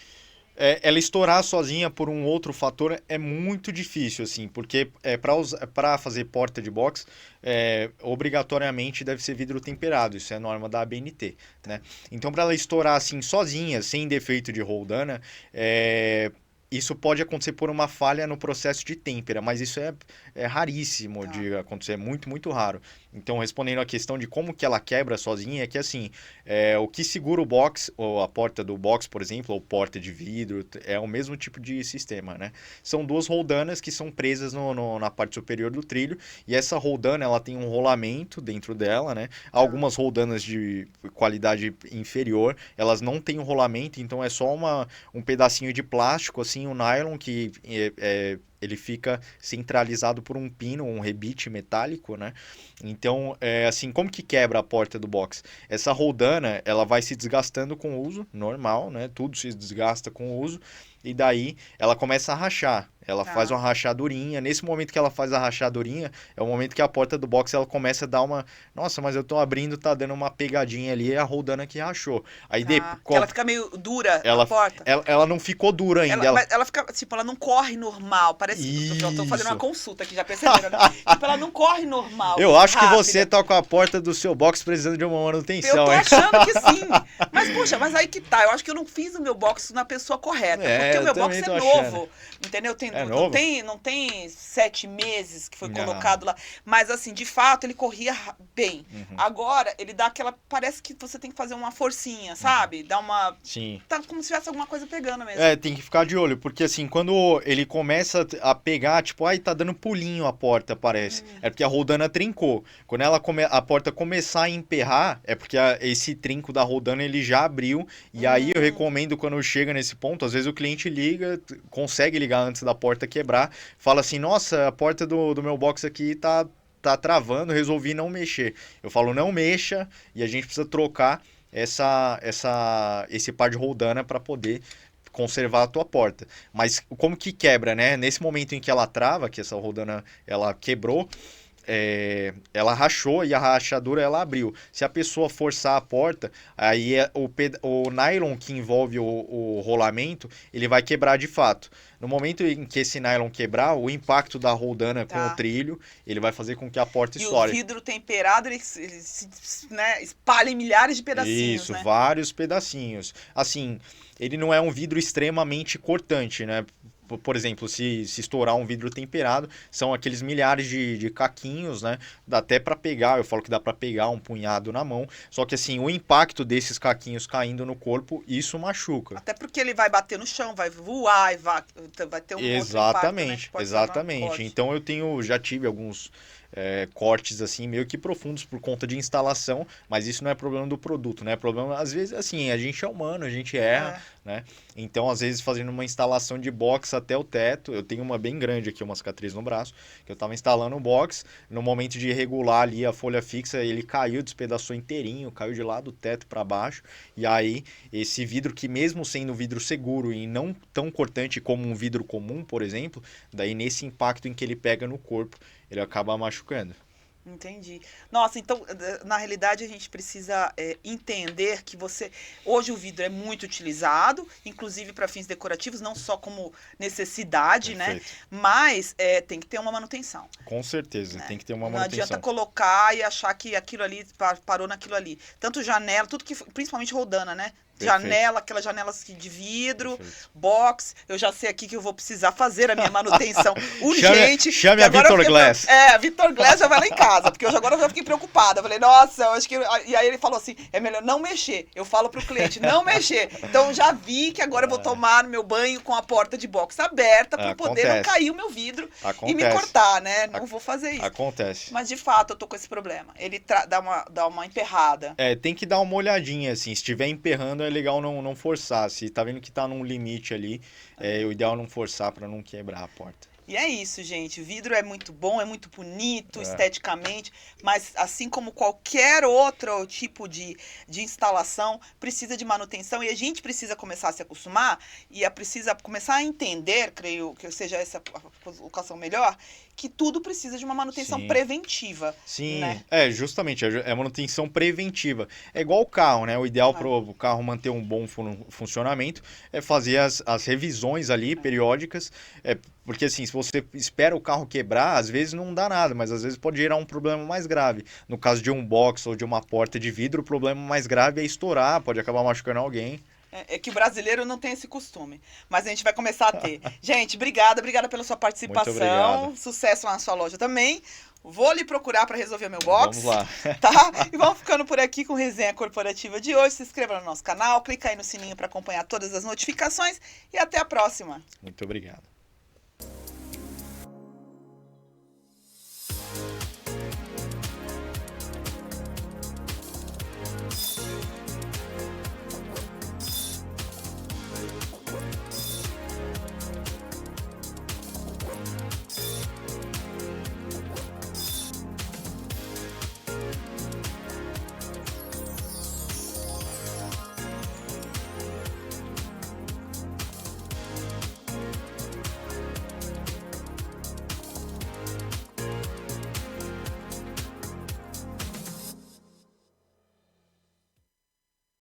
Ela estourar sozinha por um outro fator é muito difícil, assim, porque para fazer porta de box, obrigatoriamente deve ser vidro temperado, isso é a norma da ABNT, né? Então, para ela estourar assim sozinha, sem defeito de roldana, isso pode acontecer por uma falha no processo de têmpera, mas isso é raríssimo de acontecer, é muito, muito raro. Então, respondendo à questão de como que ela quebra sozinha, é que assim, o que segura o box, ou a porta do box, por exemplo, ou porta de vidro, é o mesmo tipo de sistema, né? São duas roldanas que são presas na parte superior do trilho, e essa roldana, ela tem um rolamento dentro dela, né? Algumas roldanas de qualidade inferior, elas não têm um rolamento, então é só um pedacinho de plástico, assim, um nylon que ele fica centralizado por um pino, um rebite metálico, né? Então, assim, como que quebra a porta do box? Essa roldana, ela vai se desgastando com o uso, normal, né? Tudo se desgasta com o uso, e daí ela começa a rachar. Ela faz uma rachadurinha. Nesse momento que ela faz a rachadurinha, é o momento que a porta do box ela começa a dar uma... Nossa, mas eu tô abrindo, tá dando uma pegadinha ali, é a roldana que rachou. Aí ela fica meio dura, a porta. Ela não ficou dura ainda. Mas ela fica, tipo, ela não corre normal. Parece... Eu tô fazendo uma consulta aqui, já perceberam, né? Tipo, ela não corre normal. Eu acho que você tá com a porta do seu box precisando de uma manutenção. Eu tô achando que sim. Mas, poxa, mas aí que tá. Eu acho que eu não fiz o meu box na pessoa correta. Porque o meu box é novo. Entendeu? Não tem 7 meses que foi colocado lá. Mas, assim, de fato, ele corria bem. Agora, ele dá aquela... Parece que você tem que fazer uma forcinha, sabe? Dá uma... Sim. Tá como se tivesse alguma coisa pegando mesmo. Tem que ficar de olho. Porque, assim, quando ele começa a pegar, tipo, tá dando pulinho a porta, parece. É porque a roldana trincou. Quando a porta começar a emperrar, é porque esse trinco da roldana, ele já abriu. E aí, eu recomendo, quando chega nesse ponto, às vezes o cliente liga, consegue ligar antes da porta quebrar, fala assim, nossa, a porta do meu box aqui tá travando, resolvi não mexer. Eu falo, não mexa, e a gente precisa trocar esse par de roldana para poder conservar a tua porta. Mas como que quebra, né? Nesse momento em que ela trava, que essa roldana ela quebrou, ela rachou e a rachadura ela abriu. Se a pessoa forçar a porta, aí o nylon que envolve o rolamento, ele vai quebrar de fato. No momento em que esse nylon quebrar, o impacto da roldana com o trilho, ele vai fazer com que a porta estoure. E o vidro temperado, ele se né, espalha em milhares de pedacinhos, Isso, né? vários pedacinhos. Assim, ele não é um vidro extremamente cortante, né? Por exemplo, se estourar um vidro temperado, são aqueles milhares de caquinhos, né? Dá até para pegar, eu falo que dá para pegar um punhado na mão. Só que assim, o impacto desses caquinhos caindo no corpo, isso machuca. Até porque ele vai bater no chão, vai voar, e vai ter um Exatamente, outro impacto, né? exatamente. Então já tive alguns cortes assim meio que profundos por conta de instalação, mas isso não é problema do produto, né? É problema, às vezes, assim, a gente é humano, a gente erra, né? Então, às vezes, fazendo uma instalação de box até o teto, eu tenho uma bem grande aqui, uma cicatriz no braço, que eu estava instalando um box, no momento de regular ali a folha fixa, ele caiu, despedaçou inteirinho, caiu de lá do teto para baixo, e aí esse vidro que mesmo sendo vidro seguro e não tão cortante como um vidro comum, por exemplo, daí nesse impacto em que ele pega no corpo, ele acaba machucando. Entendi. Nossa, então, na realidade, a gente precisa entender que hoje o vidro é muito utilizado, inclusive para fins decorativos, não só como necessidade, Perfeito. né? Mas tem que ter uma manutenção. Com certeza, Né? tem que ter uma Não manutenção. adianta colocar e achar que aquilo ali parou naquilo ali. Tanto janela, tudo que, principalmente roldana, né? Perfeito. Janela, aquelas janelas de vidro, Perfeito. box. Eu já sei aqui que eu vou precisar fazer a minha manutenção urgente. Chame que a agora eu Vitor fiquei Glass. a Vitor Glass já vai lá em casa, porque agora eu já fiquei preocupada. Eu falei, nossa, eu acho que... E aí ele falou assim, é melhor não mexer. Eu falo pro cliente, não mexer. Então já vi que agora eu vou tomar meu banho com a porta de box aberta para poder não cair o meu vidro e me cortar, né? Não vou fazer isso. Acontece. Mas de fato eu tô com esse problema. Ele dá uma emperrada. Tem que dar uma olhadinha, assim. Se estiver emperrando, é legal não forçar. Se tá vendo que tá num limite ali, o ideal é não forçar para não quebrar a porta. E é isso, gente. Vidro é muito bom, é muito bonito esteticamente, mas assim como qualquer outro tipo de instalação, precisa de manutenção e a gente precisa começar a se acostumar e precisa começar a entender, creio que seja essa a colocação melhor, que tudo precisa de uma manutenção preventiva. Sim, né? Justamente, é manutenção preventiva. É igual o carro, né? O ideal para o carro manter um bom funcionamento é fazer as revisões ali, periódicas, porque assim, se você espera o carro quebrar, às vezes não dá nada, mas às vezes pode gerar um problema mais grave. No caso de um box ou de uma porta de vidro, o problema mais grave é estourar, pode acabar machucando alguém. É que o brasileiro não tem esse costume, mas a gente vai começar a ter. Gente, obrigada pela sua participação. Muito obrigado. Sucesso lá na sua loja também. Vou lhe procurar para resolver o meu box. Vamos lá. Tá? E vamos ficando por aqui com resenha corporativa de hoje. Se inscreva no nosso canal, clica aí no sininho para acompanhar todas as notificações e até a próxima. Muito obrigado.